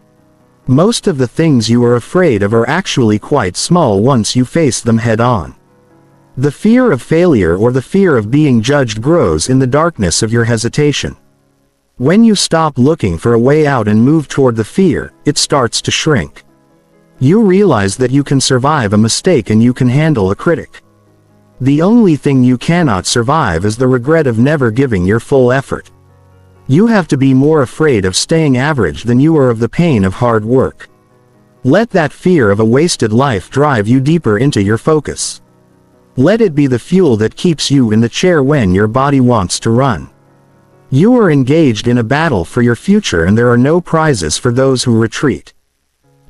Most of the things you are afraid of are actually quite small once you face them head on. The fear of failure or the fear of being judged grows in the darkness of your hesitation. When you stop looking for a way out and move toward the fear, it starts to shrink. You realize that you can survive a mistake and you can handle a critic. The only thing you cannot survive is the regret of never giving your full effort. You have to be more afraid of staying average than you are of the pain of hard work. Let that fear of a wasted life drive you deeper into your focus. Let it be the fuel that keeps you in the chair when your body wants to run. You are engaged in a battle for your future and there are no prizes for those who retreat.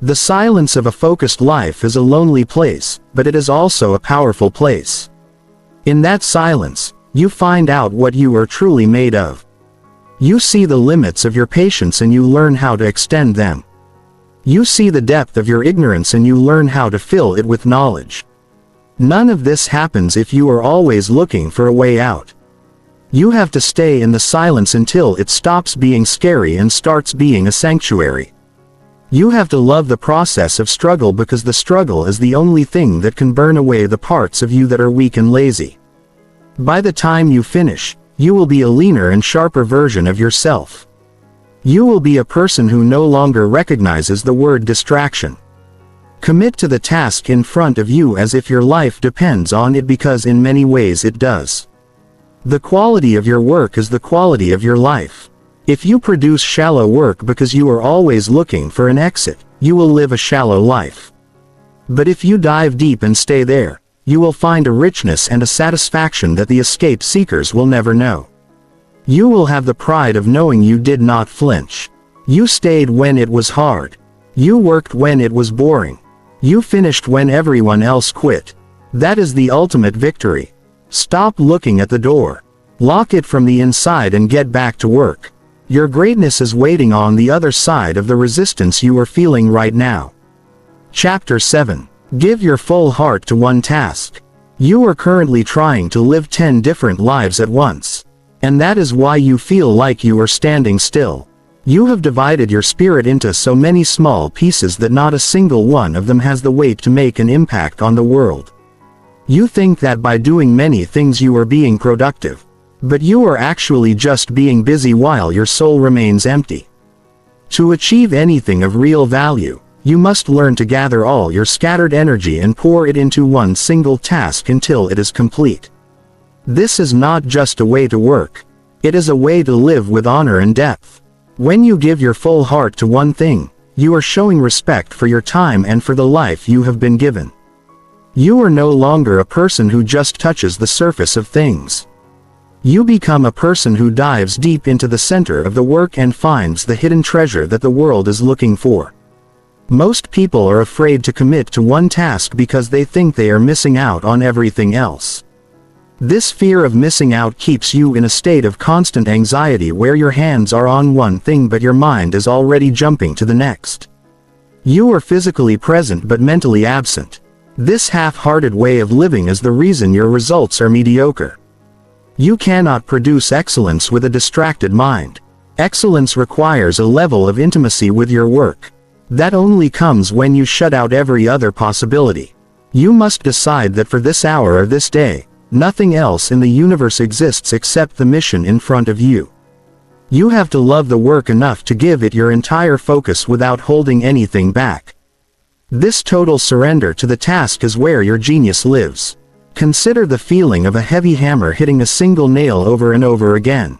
The silence of a focused life is a lonely place, but it is also a powerful place. In that silence, you find out what you are truly made of. You see the limits of your patience and you learn how to extend them. You see the depth of your ignorance and you learn how to fill it with knowledge. None of this happens if you are always looking for a way out. You have to stay in the silence until it stops being scary and starts being a sanctuary. You have to love the process of struggle because the struggle is the only thing that can burn away the parts of you that are weak and lazy. By the time you finish, you will be a leaner and sharper version of yourself. You will be a person who no longer recognizes the word distraction. Commit to the task in front of you as if your life depends on it because in many ways it does. The quality of your work is the quality of your life. If you produce shallow work because you are always looking for an exit, you will live a shallow life. But if you dive deep and stay there, you will find a richness and a satisfaction that the escape seekers will never know. You will have the pride of knowing you did not flinch. You stayed when it was hard. You worked when it was boring. You finished when everyone else quit. That is the ultimate victory. Stop looking at the door. Lock it from the inside and get back to work. Your greatness is waiting on the other side of the resistance you are feeling right now. Chapter 7. Give your full heart to one task. You are currently trying to live 10 different lives at once. And that is why you feel like you are standing still. You have divided your spirit into so many small pieces that not a single one of them has the weight to make an impact on the world. You think that by doing many things you are being productive. But you are actually just being busy while your soul remains empty. To achieve anything of real value, you must learn to gather all your scattered energy and pour it into one single task until it is complete. This is not just a way to work. It is a way to live with honor and depth. When you give your full heart to one thing, you are showing respect for your time and for the life you have been given. You are no longer a person who just touches the surface of things. You become a person who dives deep into the center of the work and finds the hidden treasure that the world is looking for. Most people are afraid to commit to one task because they think they are missing out on everything else. This fear of missing out keeps you in a state of constant anxiety where your hands are on one thing but your mind is already jumping to the next. You are physically present but mentally absent. This half-hearted way of living is the reason your results are mediocre. You cannot produce excellence with a distracted mind. Excellence requires a level of intimacy with your work. That only comes when you shut out every other possibility. You must decide that for this hour or this day, nothing else in the universe exists except the mission in front of you. You have to love the work enough to give it your entire focus without holding anything back. This total surrender to the task is where your genius lives. Consider the feeling of a heavy hammer hitting a single nail over and over again.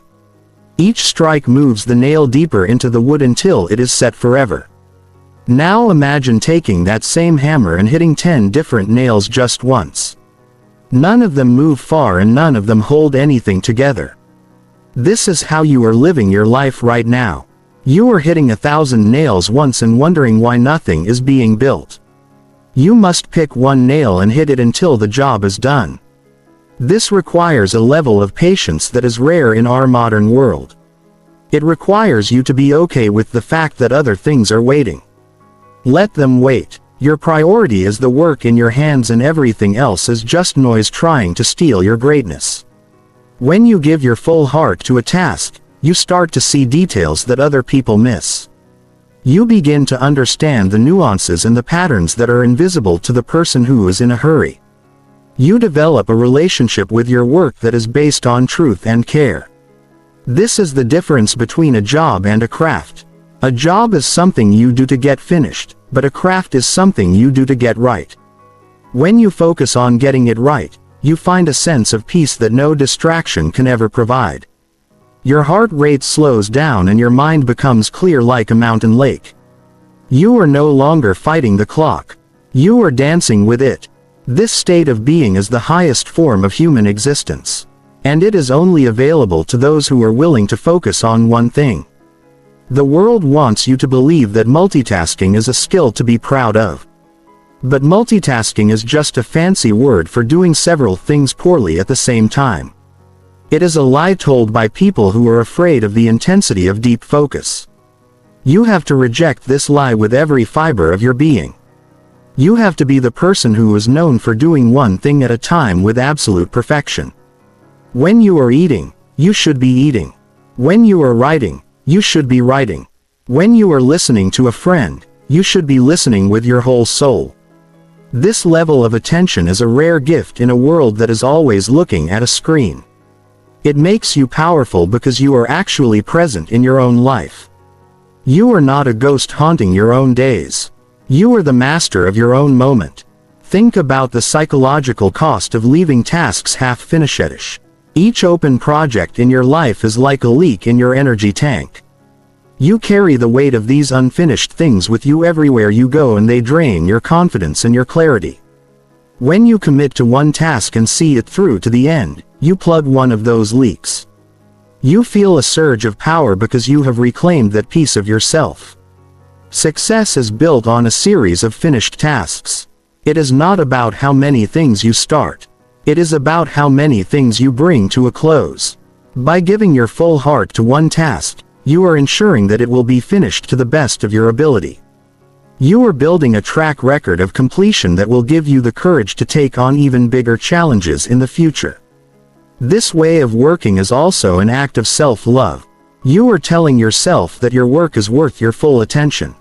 Each strike moves the nail deeper into the wood until it is set forever. Now imagine taking that same hammer and hitting 10 different nails just once. None of them move far and none of them hold anything together. This is how you are living your life right now. You are hitting 1,000 nails once and wondering why nothing is being built. You must pick one nail and hit it until the job is done. This requires a level of patience that is rare in our modern world. It requires you to be okay with the fact that other things are waiting. Let them wait. Your priority is the work in your hands and everything else is just noise trying to steal your greatness. When you give your full heart to a task, you start to see details that other people miss. You begin to understand the nuances and the patterns that are invisible to the person who is in a hurry. You develop a relationship with your work that is based on truth and care. This is the difference between a job and a craft. A job is something you do to get finished, but a craft is something you do to get right. When you focus on getting it right, you find a sense of peace that no distraction can ever provide. Your heart rate slows down and your mind becomes clear like a mountain lake. You are no longer fighting the clock. You are dancing with it. This state of being is the highest form of human existence. And it is only available to those who are willing to focus on one thing. The world wants you to believe that multitasking is a skill to be proud of. But multitasking is just a fancy word for doing several things poorly at the same time. It is a lie told by people who are afraid of the intensity of deep focus. You have to reject this lie with every fiber of your being. You have to be the person who is known for doing one thing at a time with absolute perfection. When you are eating, you should be eating. When you are writing, you should be writing. When you are listening to a friend, you should be listening with your whole soul. This level of attention is a rare gift in a world that is always looking at a screen. It makes you powerful because you are actually present in your own life. You are not a ghost haunting your own days. You are the master of your own moment. Think about the psychological cost of leaving tasks half-finished. Each open project in your life is like a leak in your energy tank. You carry the weight of these unfinished things with you everywhere you go and they drain your confidence and your clarity. When you commit to one task and see it through to the end, you plug one of those leaks. You feel a surge of power because you have reclaimed that piece of yourself. Success is built on a series of finished tasks. It is not about how many things you start. It is about how many things you bring to a close. By giving your full heart to one task, you are ensuring that it will be finished to the best of your ability. You are building a track record of completion that will give you the courage to take on even bigger challenges in the future. This way of working is also an act of self-love. You are telling yourself that your work is worth your full attention.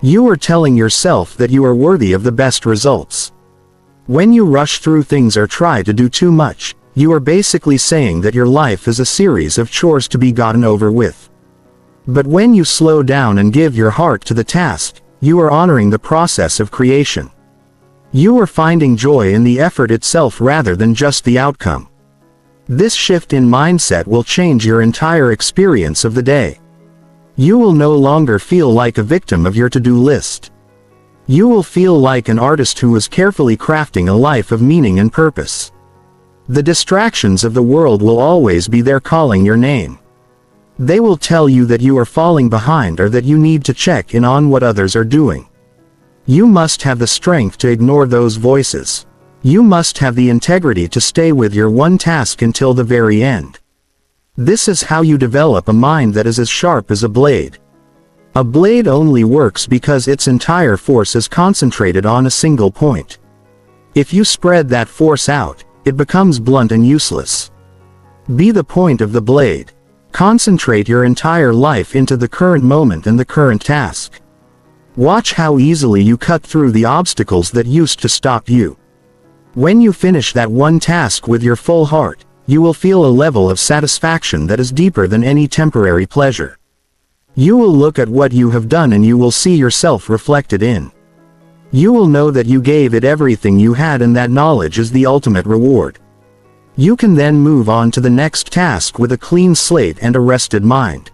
You are telling yourself that you are worthy of the best results. When you rush through things or try to do too much, you are basically saying that your life is a series of chores to be gotten over with. But when you slow down and give your heart to the task, you are honoring the process of creation. You are finding joy in the effort itself rather than just the outcome. This shift in mindset will change your entire experience of the day. You will no longer feel like a victim of your to-do list. You will feel like an artist who is carefully crafting a life of meaning and purpose. The distractions of the world will always be there calling your name. They will tell you that you are falling behind or that you need to check in on what others are doing. You must have the strength to ignore those voices. You must have the integrity to stay with your one task until the very end. This is how you develop a mind that is as sharp as a blade. A blade only works because its entire force is concentrated on a single point. If you spread that force out, it becomes blunt and useless. Be the point of the blade. Concentrate your entire life into the current moment and the current task. Watch how easily you cut through the obstacles that used to stop you. When you finish that one task with your full heart, you will feel a level of satisfaction that is deeper than any temporary pleasure. You will look at what you have done and you will see yourself reflected in. You will know that you gave it everything you had, and that knowledge is the ultimate reward. You can then move on to the next task with a clean slate and a rested mind.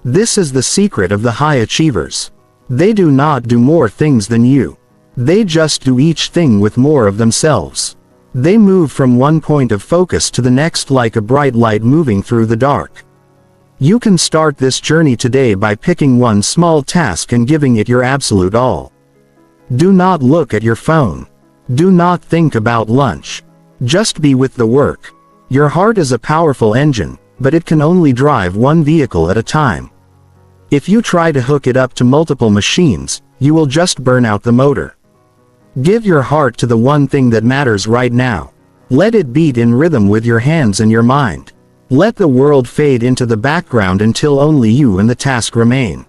This is the secret of the high achievers. They do not do more things than you. They just do each thing with more of themselves. They move from one point of focus to the next like a bright light moving through the dark. You can start this journey today by picking one small task and giving it your absolute all. Do not look at your phone. Do not think about lunch. Just be with the work. Your heart is a powerful engine, but it can only drive one vehicle at a time. If you try to hook it up to multiple machines, you will just burn out the motor. Give your heart to the one thing that matters right now. Let it beat in rhythm with your hands and your mind. Let the world fade into the background until only you and the task remain.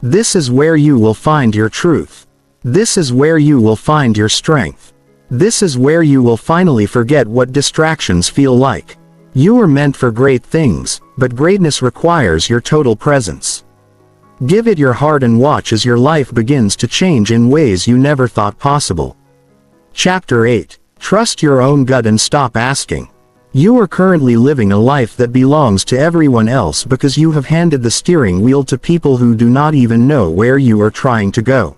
This is where you will find your truth. This is where you will find your strength. This is where you will finally forget what distractions feel like. You are meant for great things, but greatness requires your total presence. Give it your heart and watch as your life begins to change in ways you never thought possible. Chapter 8. Trust your own gut and stop asking. You are currently living a life that belongs to everyone else because you have handed the steering wheel to people who do not even know where you are trying to go.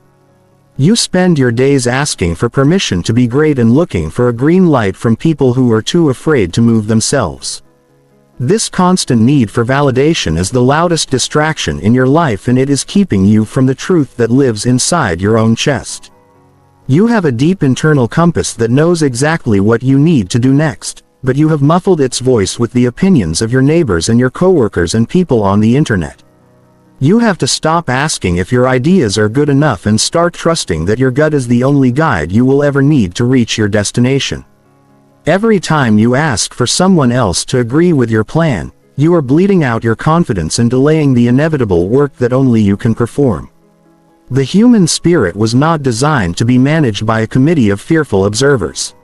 You spend your days asking for permission to be great and looking for a green light from people who are too afraid to move themselves. This constant need for validation is the loudest distraction in your life, and it is keeping you from the truth that lives inside your own chest. You have a deep internal compass that knows exactly what you need to do next, but you have muffled its voice with the opinions of your neighbors and your coworkers and people on the internet. You have to stop asking if your ideas are good enough and start trusting that your gut is the only guide you will ever need to reach your destination. Every time you ask for someone else to agree with your plan, you are bleeding out your confidence and delaying the inevitable work that only you can perform. The human spirit was not designed to be managed by a committee of fearful observers.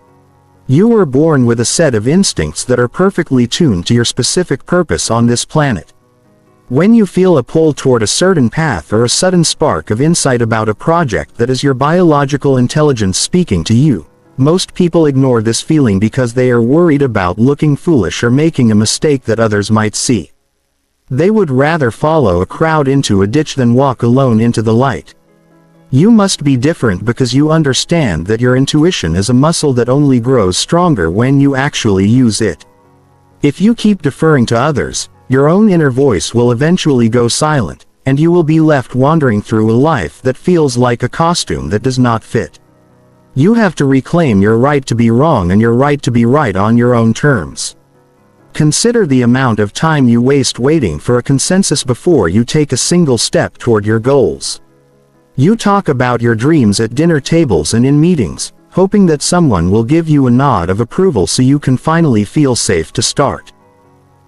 You were born with a set of instincts that are perfectly tuned to your specific purpose on this planet. When you feel a pull toward a certain path or a sudden spark of insight about a project that is your biological intelligence speaking to you, most people ignore this feeling because they are worried about looking foolish or making a mistake that others might see. They would rather follow a crowd into a ditch than walk alone into the light. You must be different because you understand that your intuition is a muscle that only grows stronger when you actually use it. If you keep deferring to others, your own inner voice will eventually go silent, and you will be left wandering through a life that feels like a costume that does not fit. You have to reclaim your right to be wrong and your right to be right on your own terms. Consider the amount of time you waste waiting for a consensus before you take a single step toward your goals. You talk about your dreams at dinner tables and in meetings, hoping that someone will give you a nod of approval so you can finally feel safe to start.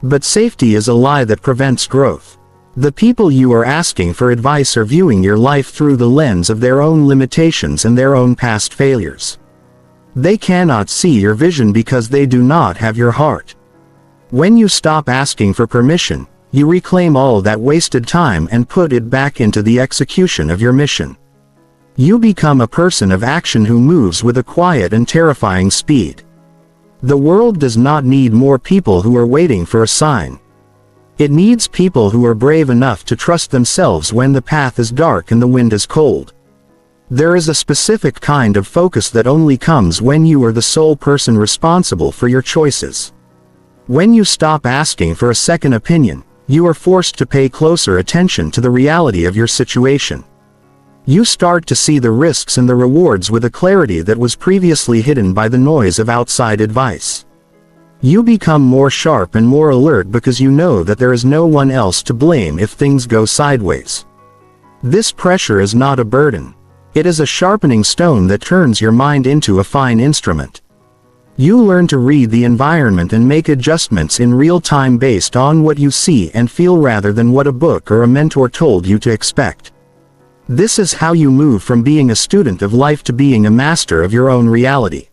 But safety is a lie that prevents growth. The people you are asking for advice are viewing your life through the lens of their own limitations and their own past failures. They cannot see your vision because they do not have your heart. When you stop asking for permission, you reclaim all that wasted time and put it back into the execution of your mission. You become a person of action who moves with a quiet and terrifying speed. The world does not need more people who are waiting for a sign. It needs people who are brave enough to trust themselves when the path is dark and the wind is cold. There is a specific kind of focus that only comes when you are the sole person responsible for your choices. When you stop asking for a second opinion, you are forced to pay closer attention to the reality of your situation. You start to see the risks and the rewards with a clarity that was previously hidden by the noise of outside advice. You become more sharp and more alert because you know that there is no one else to blame if things go sideways. This pressure is not a burden. It is a sharpening stone that turns your mind into a fine instrument. You learn to read the environment and make adjustments in real time based on what you see and feel rather than what a book or a mentor told you to expect. This is how you move from being a student of life to being a master of your own reality.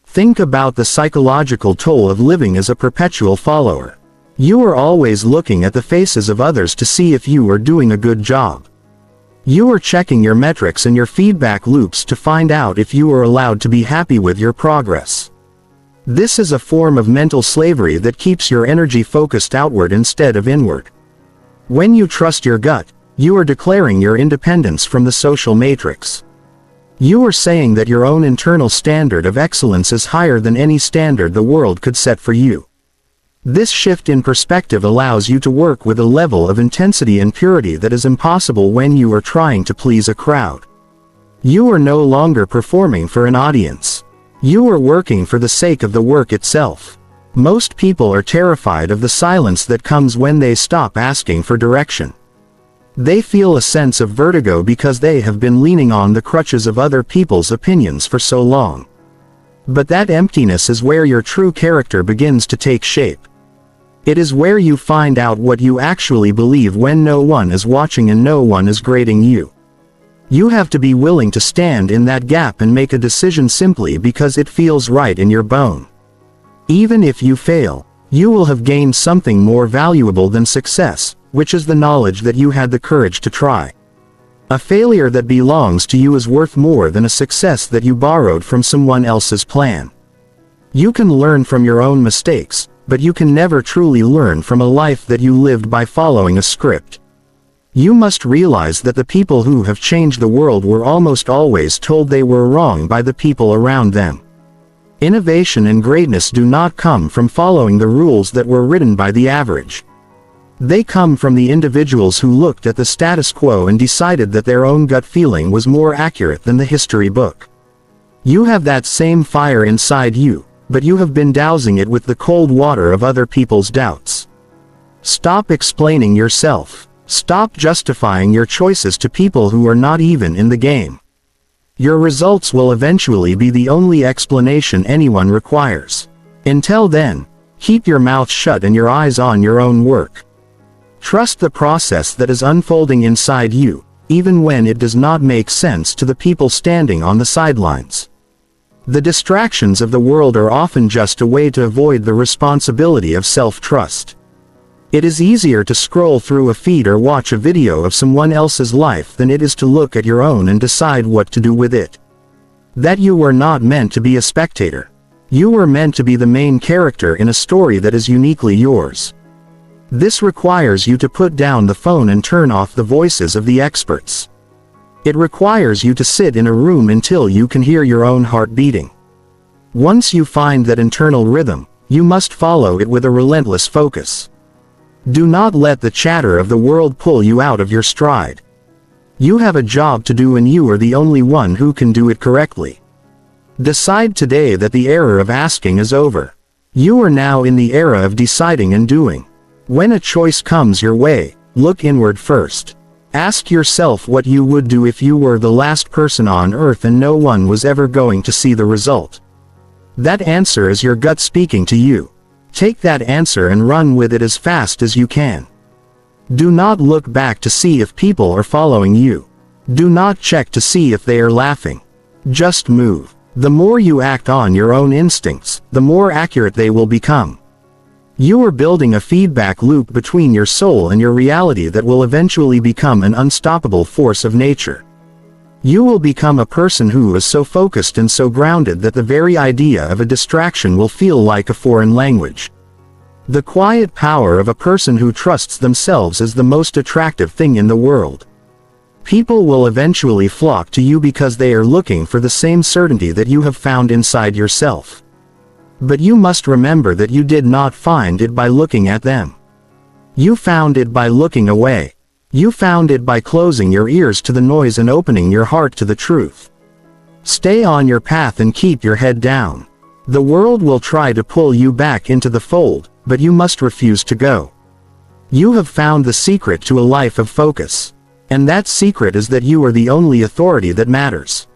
Think about the psychological toll of living as a perpetual follower. You are always looking at the faces of others to see if you are doing a good job. You are checking your metrics and your feedback loops to find out if you are allowed to be happy with your progress. This is a form of mental slavery that keeps your energy focused outward instead of inward. When you trust your gut, you are declaring your independence from the social matrix. You are saying that your own internal standard of excellence is higher than any standard the world could set for you. This shift in perspective allows you to work with a level of intensity and purity that is impossible when you are trying to please a crowd. You are no longer performing for an audience. You are working for the sake of the work itself. Most people are terrified of the silence that comes when they stop asking for direction. They feel a sense of vertigo because they have been leaning on the crutches of other people's opinions for so long. But that emptiness is where your true character begins to take shape. It is where you find out what you actually believe when no one is watching and no one is grading you. You have to be willing to stand in that gap and make a decision simply because it feels right in your bone. Even if you fail, you will have gained something more valuable than success, which is the knowledge that you had the courage to try. A failure that belongs to you is worth more than a success that you borrowed from someone else's plan. You can learn from your own mistakes, but you can never truly learn from a life that you lived by following a script. You must realize that the people who have changed the world were almost always told they were wrong by the people around them. Innovation and greatness do not come from following the rules that were written by the average. They come from the individuals who looked at the status quo and decided that their own gut feeling was more accurate than the history book. You have that same fire inside you, but you have been dousing it with the cold water of other people's doubts. Stop explaining yourself. Stop justifying your choices to people who are not even in the game. Your results will eventually be the only explanation anyone requires. Until then, keep your mouth shut and your eyes on your own work. Trust the process that is unfolding inside you, even when it does not make sense to the people standing on the sidelines. The distractions of the world are often just a way to avoid the responsibility of self-trust. It is easier to scroll through a feed or watch a video of someone else's life than it is to look at your own and decide what to do with it. That you were not meant to be a spectator. You were meant to be the main character in a story that is uniquely yours. This requires you to put down the phone and turn off the voices of the experts. It requires you to sit in a room until you can hear your own heart beating. Once you find that internal rhythm, you must follow it with a relentless focus. Do not let the chatter of the world pull you out of your stride. You have a job to do and you are the only one who can do it correctly. Decide today that the era of asking is over. You are now in the era of deciding and doing. When a choice comes your way, look inward first. Ask yourself what you would do if you were the last person on earth and no one was ever going to see the result. That answer is your gut speaking to you. Take that answer and run with it as fast as you can. Do not look back to see if people are following you. Do not check to see if they are laughing. Just move. The more you act on your own instincts, the more accurate they will become. You are building a feedback loop between your soul and your reality that will eventually become an unstoppable force of nature. You will become a person who is so focused and so grounded that the very idea of a distraction will feel like a foreign language. The quiet power of a person who trusts themselves is the most attractive thing in the world. People will eventually flock to you because they are looking for the same certainty that you have found inside yourself. But you must remember that you did not find it by looking at them. You found it by looking away. You found it by closing your ears to the noise and opening your heart to the truth. Stay on your path and keep your head down. The world will try to pull you back into the fold, but you must refuse to go. You have found the secret to a life of focus. And that secret is that you are the only authority that matters.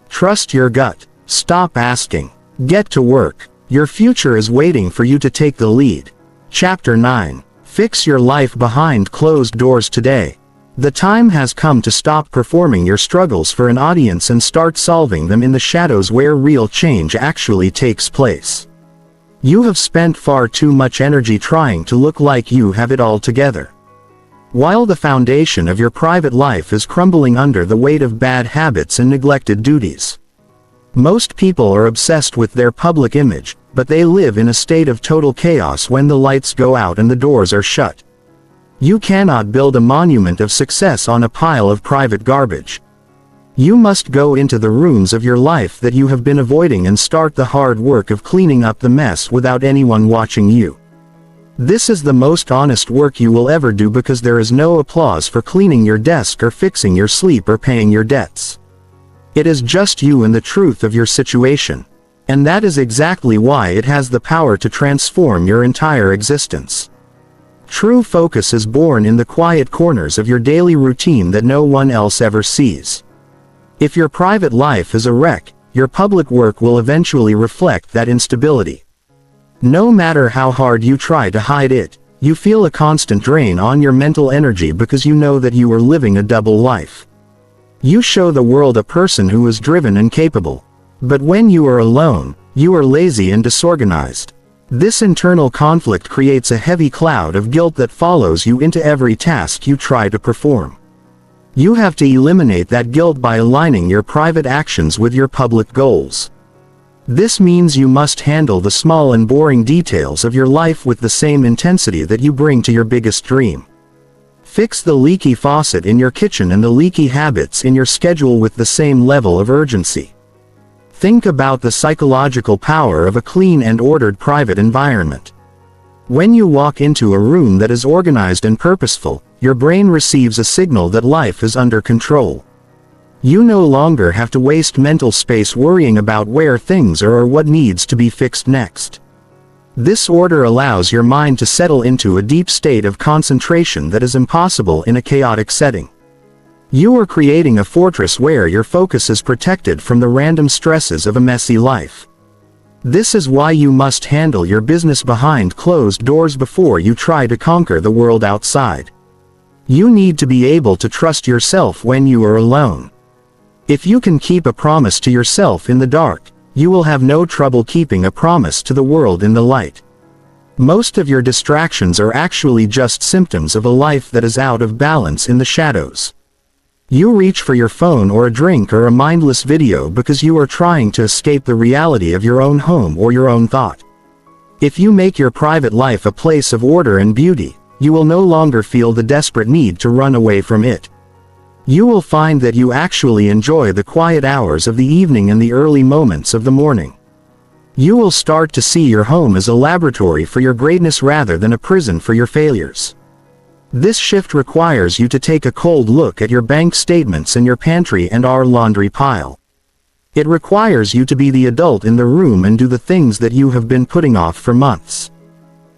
Trust your gut. Stop asking. Get to work. Your future is waiting for you to take the lead. Chapter 9. Fix your life behind closed doors today. The time has come to stop performing your struggles for an audience and start solving them in the shadows where real change actually takes place. You have spent far too much energy trying to look like you have it all together. While the foundation of your private life is crumbling under the weight of bad habits and neglected duties. Most people are obsessed with their public image, but they live in a state of total chaos when the lights go out and the doors are shut. You cannot build a monument of success on a pile of private garbage. You must go into the rooms of your life that you have been avoiding and start the hard work of cleaning up the mess without anyone watching you. This is the most honest work you will ever do because there is no applause for cleaning your desk or fixing your sleep or paying your debts. It is just you and the truth of your situation. And that is exactly why it has the power to transform your entire existence. True focus is born in the quiet corners of your daily routine that no one else ever sees. If your private life is a wreck, your public work will eventually reflect that instability. No matter how hard you try to hide it, you feel a constant drain on your mental energy because you know that you are living a double life. You show the world a person who is driven and capable. But when you are alone, you are lazy and disorganized. This internal conflict creates a heavy cloud of guilt that follows you into every task you try to perform. You have to eliminate that guilt by aligning your private actions with your public goals. This means you must handle the small and boring details of your life with the same intensity that you bring to your biggest dream. Fix the leaky faucet in your kitchen and the leaky habits in your schedule with the same level of urgency. Think about the psychological power of a clean and ordered private environment. When you walk into a room that is organized and purposeful, your brain receives a signal that life is under control. You no longer have to waste mental space worrying about where things are or what needs to be fixed next. This order allows your mind to settle into a deep state of concentration that is impossible in a chaotic setting. You are creating a fortress where your focus is protected from the random stresses of a messy life. This is why you must handle your business behind closed doors before you try to conquer the world outside. You need to be able to trust yourself when you are alone. If you can keep a promise to yourself in the dark, you will have no trouble keeping a promise to the world in the light. Most of your distractions are actually just symptoms of a life that is out of balance in the shadows. You reach for your phone or a drink or a mindless video because you are trying to escape the reality of your own home or your own thought. If you make your private life a place of order and beauty, you will no longer feel the desperate need to run away from it. You will find that you actually enjoy the quiet hours of the evening and the early moments of the morning. You will start to see your home as a laboratory for your greatness rather than a prison for your failures. This shift requires you to take a cold look at your bank statements and your pantry and our laundry pile. It requires you to be the adult in the room and do the things that you have been putting off for months.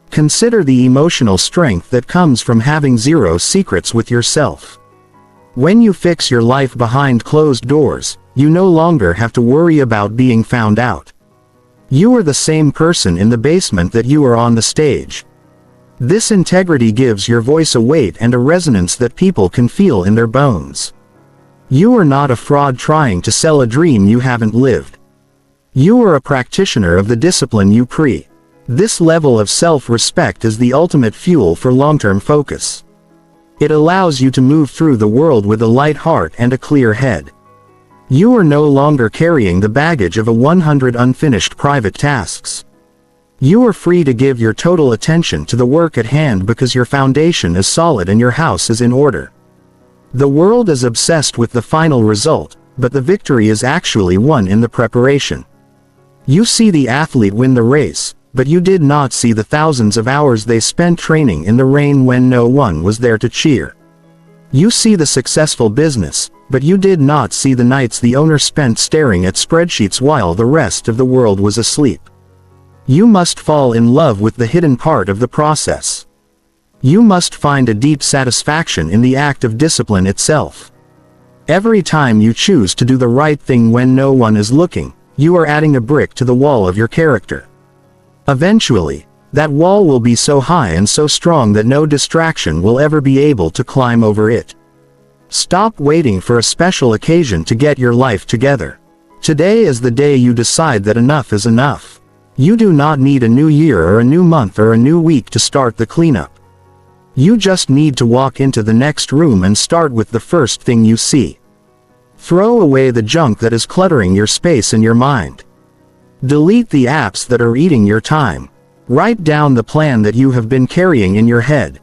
Consider the emotional strength that comes from having zero secrets with yourself. When you fix your life behind closed doors, you no longer have to worry about being found out. You are the same person in the basement that you are on the stage. This integrity gives your voice a weight and a resonance that people can feel in their bones. You are not a fraud trying to sell a dream you haven't lived. You are a practitioner of the discipline you preach. This level of self-respect is the ultimate fuel for long-term focus. It allows you to move through the world with a light heart and a clear head. You are no longer carrying the baggage of 100 unfinished private tasks. You are free to give your total attention to the work at hand because your foundation is solid and your house is in order. The world is obsessed with the final result, but the victory is actually won in the preparation. You see the athlete win the race, but you did not see the thousands of hours they spent training in the rain when no one was there to cheer. You see the successful business, but you did not see the nights the owner spent staring at spreadsheets while the rest of the world was asleep. You must fall in love with the hidden part of the process. You must find a deep satisfaction in the act of discipline itself. Every time you choose to do the right thing when no one is looking, you are adding a brick to the wall of your character. Eventually, that wall will be so high and so strong that no distraction will ever be able to climb over it. Stop waiting for a special occasion to get your life together. Today is the day you decide that enough is enough. You do not need a new year or a new month or a new week to start the cleanup. You just need to walk into the next room and start with the first thing you see. Throw away the junk that is cluttering your space and your mind. Delete the apps that are eating your time. Write down the plan that you have been carrying in your head.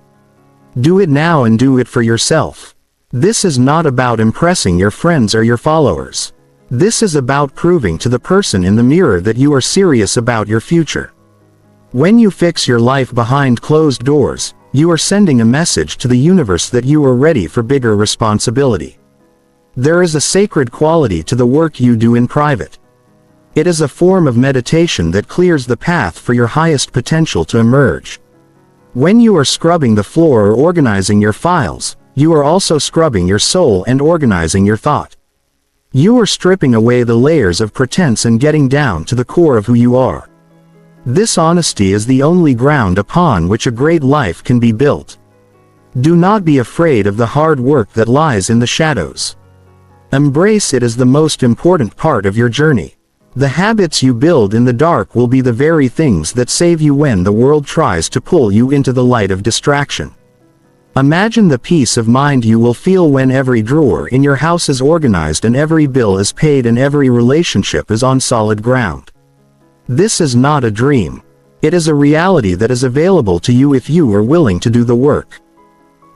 Do it now and do it for yourself. This is not about impressing your friends or your followers. This is about proving to the person in the mirror that you are serious about your future. When you fix your life behind closed doors, you are sending a message to the universe that you are ready for bigger responsibility. There is a sacred quality to the work you do in private. It is a form of meditation that clears the path for your highest potential to emerge. When you are scrubbing the floor or organizing your files, you are also scrubbing your soul and organizing your thought. You are stripping away the layers of pretense and getting down to the core of who you are. This honesty is the only ground upon which a great life can be built. Do not be afraid of the hard work that lies in the shadows. Embrace it as the most important part of your journey. The habits you build in the dark will be the very things that save you when the world tries to pull you into the light of distraction. Imagine the peace of mind you will feel when every drawer in your house is organized and every bill is paid and every relationship is on solid ground. This is not a dream. It is a reality that is available to you if you are willing to do the work.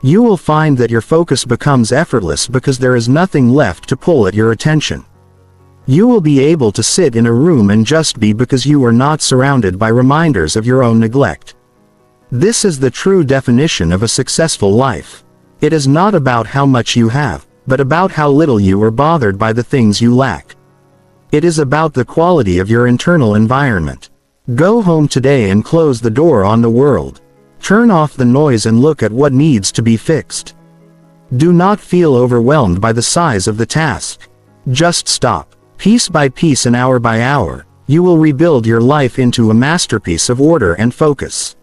You will find that your focus becomes effortless because there is nothing left to pull at your attention. You will be able to sit in a room and just be because you are not surrounded by reminders of your own neglect. This is the true definition of a successful life. It is not about how much you have, but about how little you are bothered by the things you lack. It is about the quality of your internal environment. Go home today and close the door on the world. Turn off the noise and look at what needs to be fixed. Do not feel overwhelmed by the size of the task. Just stop. Piece by piece and hour by hour, you will rebuild your life into a masterpiece of order and focus.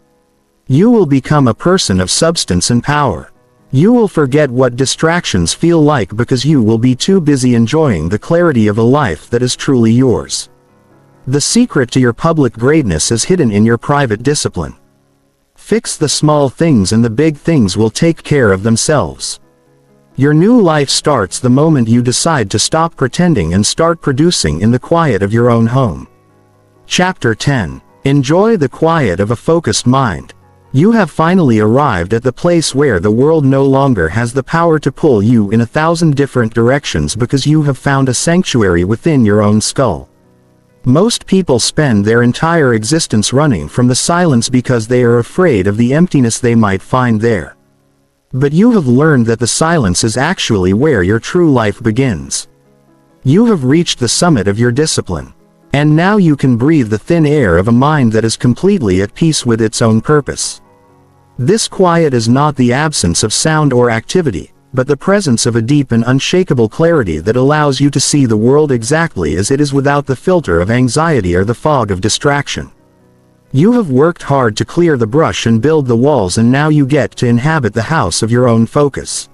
You will become a person of substance and power. You will forget what distractions feel like because you will be too busy enjoying the clarity of a life that is truly yours. The secret to your public greatness is hidden in your private discipline. Fix the small things and the big things will take care of themselves. Your new life starts the moment you decide to stop pretending and start producing in the quiet of your own home. Chapter 10. Enjoy the quiet of a focused mind. You have finally arrived at the place where the world no longer has the power to pull you in 1,000 different directions because you have found a sanctuary within your own skull. Most people spend their entire existence running from the silence because they are afraid of the emptiness they might find there. But you have learned that the silence is actually where your true life begins. You have reached the summit of your discipline. And now you can breathe the thin air of a mind that is completely at peace with its own purpose. This quiet is not the absence of sound or activity, but the presence of a deep and unshakable clarity that allows you to see the world exactly as it is without the filter of anxiety or the fog of distraction. You have worked hard to clear the brush and build the walls, and now you get to inhabit the house of your own focus.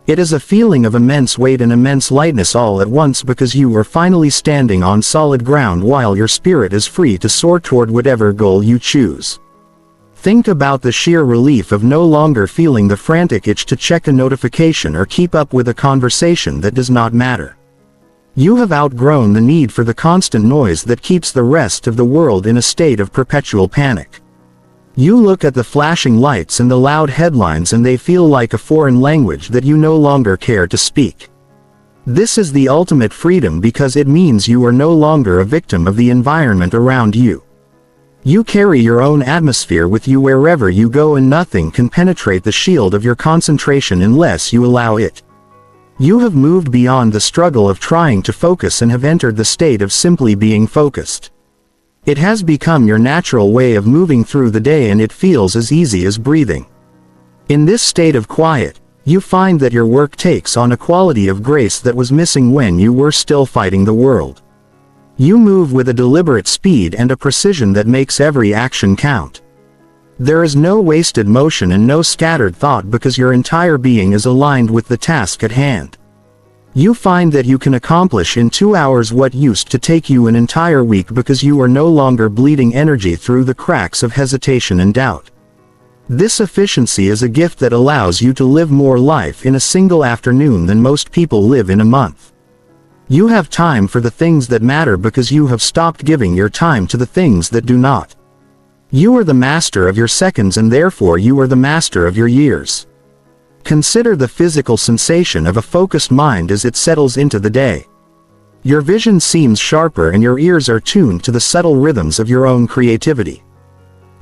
It is a feeling of immense weight and immense lightness all at once because you are finally standing on solid ground while your spirit is free to soar toward whatever goal you choose. Think about the sheer relief of no longer feeling the frantic itch to check a notification or keep up with a conversation that does not matter. You have outgrown the need for the constant noise that keeps the rest of the world in a state of perpetual panic. You look at the flashing lights and the loud headlines and they feel like a foreign language that you no longer care to speak. This is the ultimate freedom because it means you are no longer a victim of the environment around you. You carry your own atmosphere with you wherever you go, and nothing can penetrate the shield of your concentration unless you allow it. You have moved beyond the struggle of trying to focus and have entered the state of simply being focused. It has become your natural way of moving through the day, and it feels as easy as breathing. In this state of quiet, you find that your work takes on a quality of grace that was missing when you were still fighting the world. You move with a deliberate speed and a precision that makes every action count. There is no wasted motion and no scattered thought because your entire being is aligned with the task at hand. You find that you can accomplish in 2 hours what used to take you an entire week because you are no longer bleeding energy through the cracks of hesitation and doubt. This efficiency is a gift that allows you to live more life in a single afternoon than most people live in a month. You have time for the things that matter because you have stopped giving your time to the things that do not. You are the master of your seconds, and therefore you are the master of your years. Consider the physical sensation of a focused mind as it settles into the day. Your vision seems sharper and your ears are tuned to the subtle rhythms of your own creativity.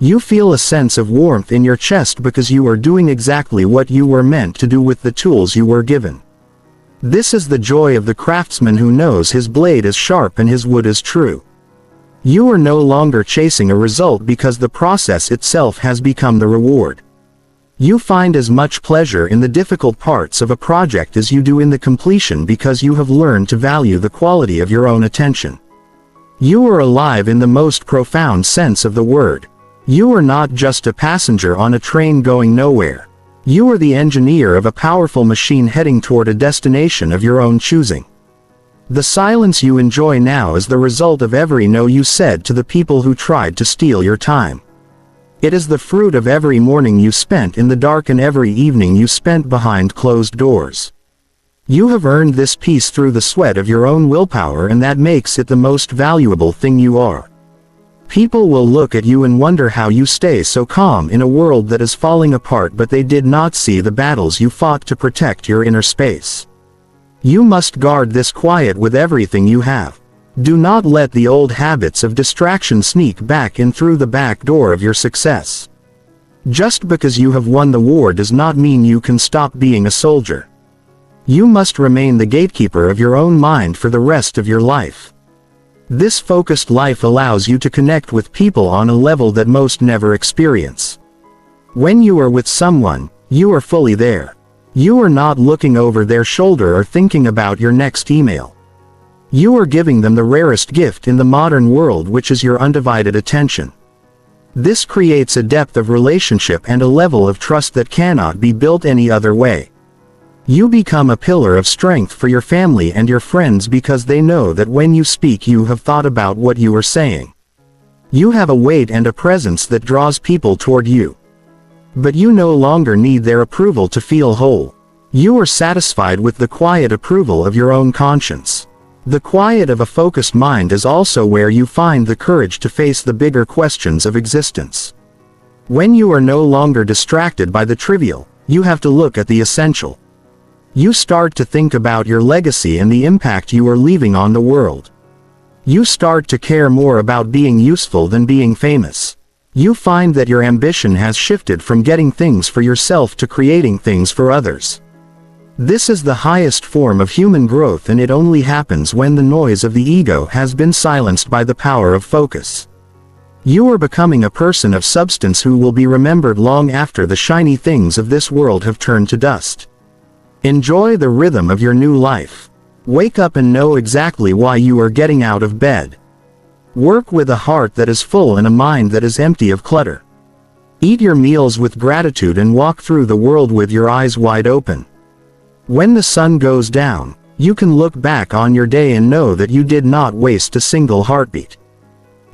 You feel a sense of warmth in your chest because you are doing exactly what you were meant to do with the tools you were given. This is the joy of the craftsman who knows his blade is sharp and his wood is true. You are no longer chasing a result because the process itself has become the reward. You find as much pleasure in the difficult parts of a project as you do in the completion because you have learned to value the quality of your own attention. You are alive in the most profound sense of the word. You are not just a passenger on a train going nowhere. You are the engineer of a powerful machine heading toward a destination of your own choosing. The silence you enjoy now is the result of every no you said to the people who tried to steal your time. It is the fruit of every morning you spent in the dark and every evening you spent behind closed doors. You have earned this peace through the sweat of your own willpower, and that makes it the most valuable thing you are. People will look at you and wonder how you stay so calm in a world that is falling apart, but they did not see the battles you fought to protect your inner space. You must guard this quiet with everything you have. Do not let the old habits of distraction sneak back in through the back door of your success. Just because you have won the war does not mean you can stop being a soldier. You must remain the gatekeeper of your own mind for the rest of your life. This focused life allows you to connect with people on a level that most never experience. When you are with someone, you are fully there. You are not looking over their shoulder or thinking about your next email. You are giving them the rarest gift in the modern world, which is your undivided attention. This creates a depth of relationship and a level of trust that cannot be built any other way. You become a pillar of strength for your family and your friends because they know that when you speak you have thought about what you are saying. You have a weight and a presence that draws people toward you. But you no longer need their approval to feel whole. You are satisfied with the quiet approval of your own conscience. The quiet of a focused mind is also where you find the courage to face the bigger questions of existence. When you are no longer distracted by the trivial, you have to look at the essential. You start to think about your legacy and the impact you are leaving on the world. You start to care more about being useful than being famous. You find that your ambition has shifted from getting things for yourself to creating things for others. This is the highest form of human growth, and it only happens when the noise of the ego has been silenced by the power of focus. You are becoming a person of substance who will be remembered long after the shiny things of this world have turned to dust. Enjoy the rhythm of your new life. Wake up and know exactly why you are getting out of bed. Work with a heart that is full and a mind that is empty of clutter. Eat your meals with gratitude and walk through the world with your eyes wide open. When the sun goes down, you can look back on your day and know that you did not waste a single heartbeat.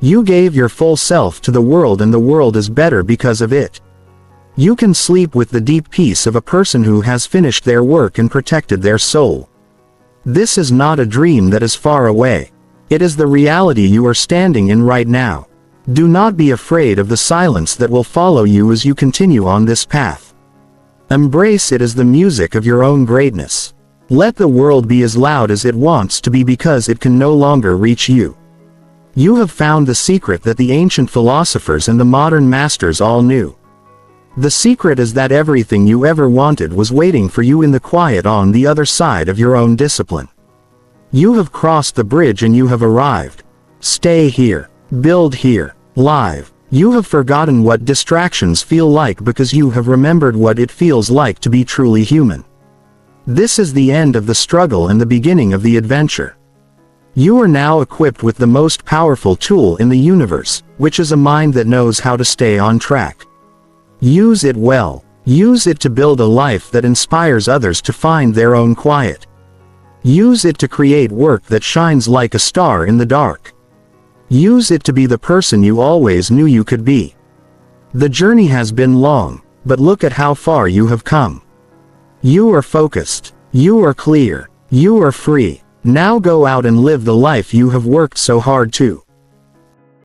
You gave your full self to the world, and the world is better because of it. You can sleep with the deep peace of a person who has finished their work and protected their soul. This is not a dream that is far away. It is the reality you are standing in right now. Do not be afraid of the silence that will follow you as you continue on this path. Embrace it as the music of your own greatness. Let the world be as loud as it wants to be, because it can no longer reach you. You have found the secret that the ancient philosophers and the modern masters all knew. The secret is that everything you ever wanted was waiting for you in the quiet on the other side of your own discipline. You have crossed the bridge and you have arrived. Stay here. Build here. Live. You have forgotten what distractions feel like because you have remembered what it feels like to be truly human. This is the end of the struggle and the beginning of the adventure. You are now equipped with the most powerful tool in the universe, which is a mind that knows how to stay on track. Use it well. Use it to build a life that inspires others to find their own quiet. Use it to create work that shines like a star in the dark. Use it to be the person you always knew you could be. The journey has been long, but look at how far you have come. You are focused. You are clear. You are free. Now go out and live the life you have worked so hard to.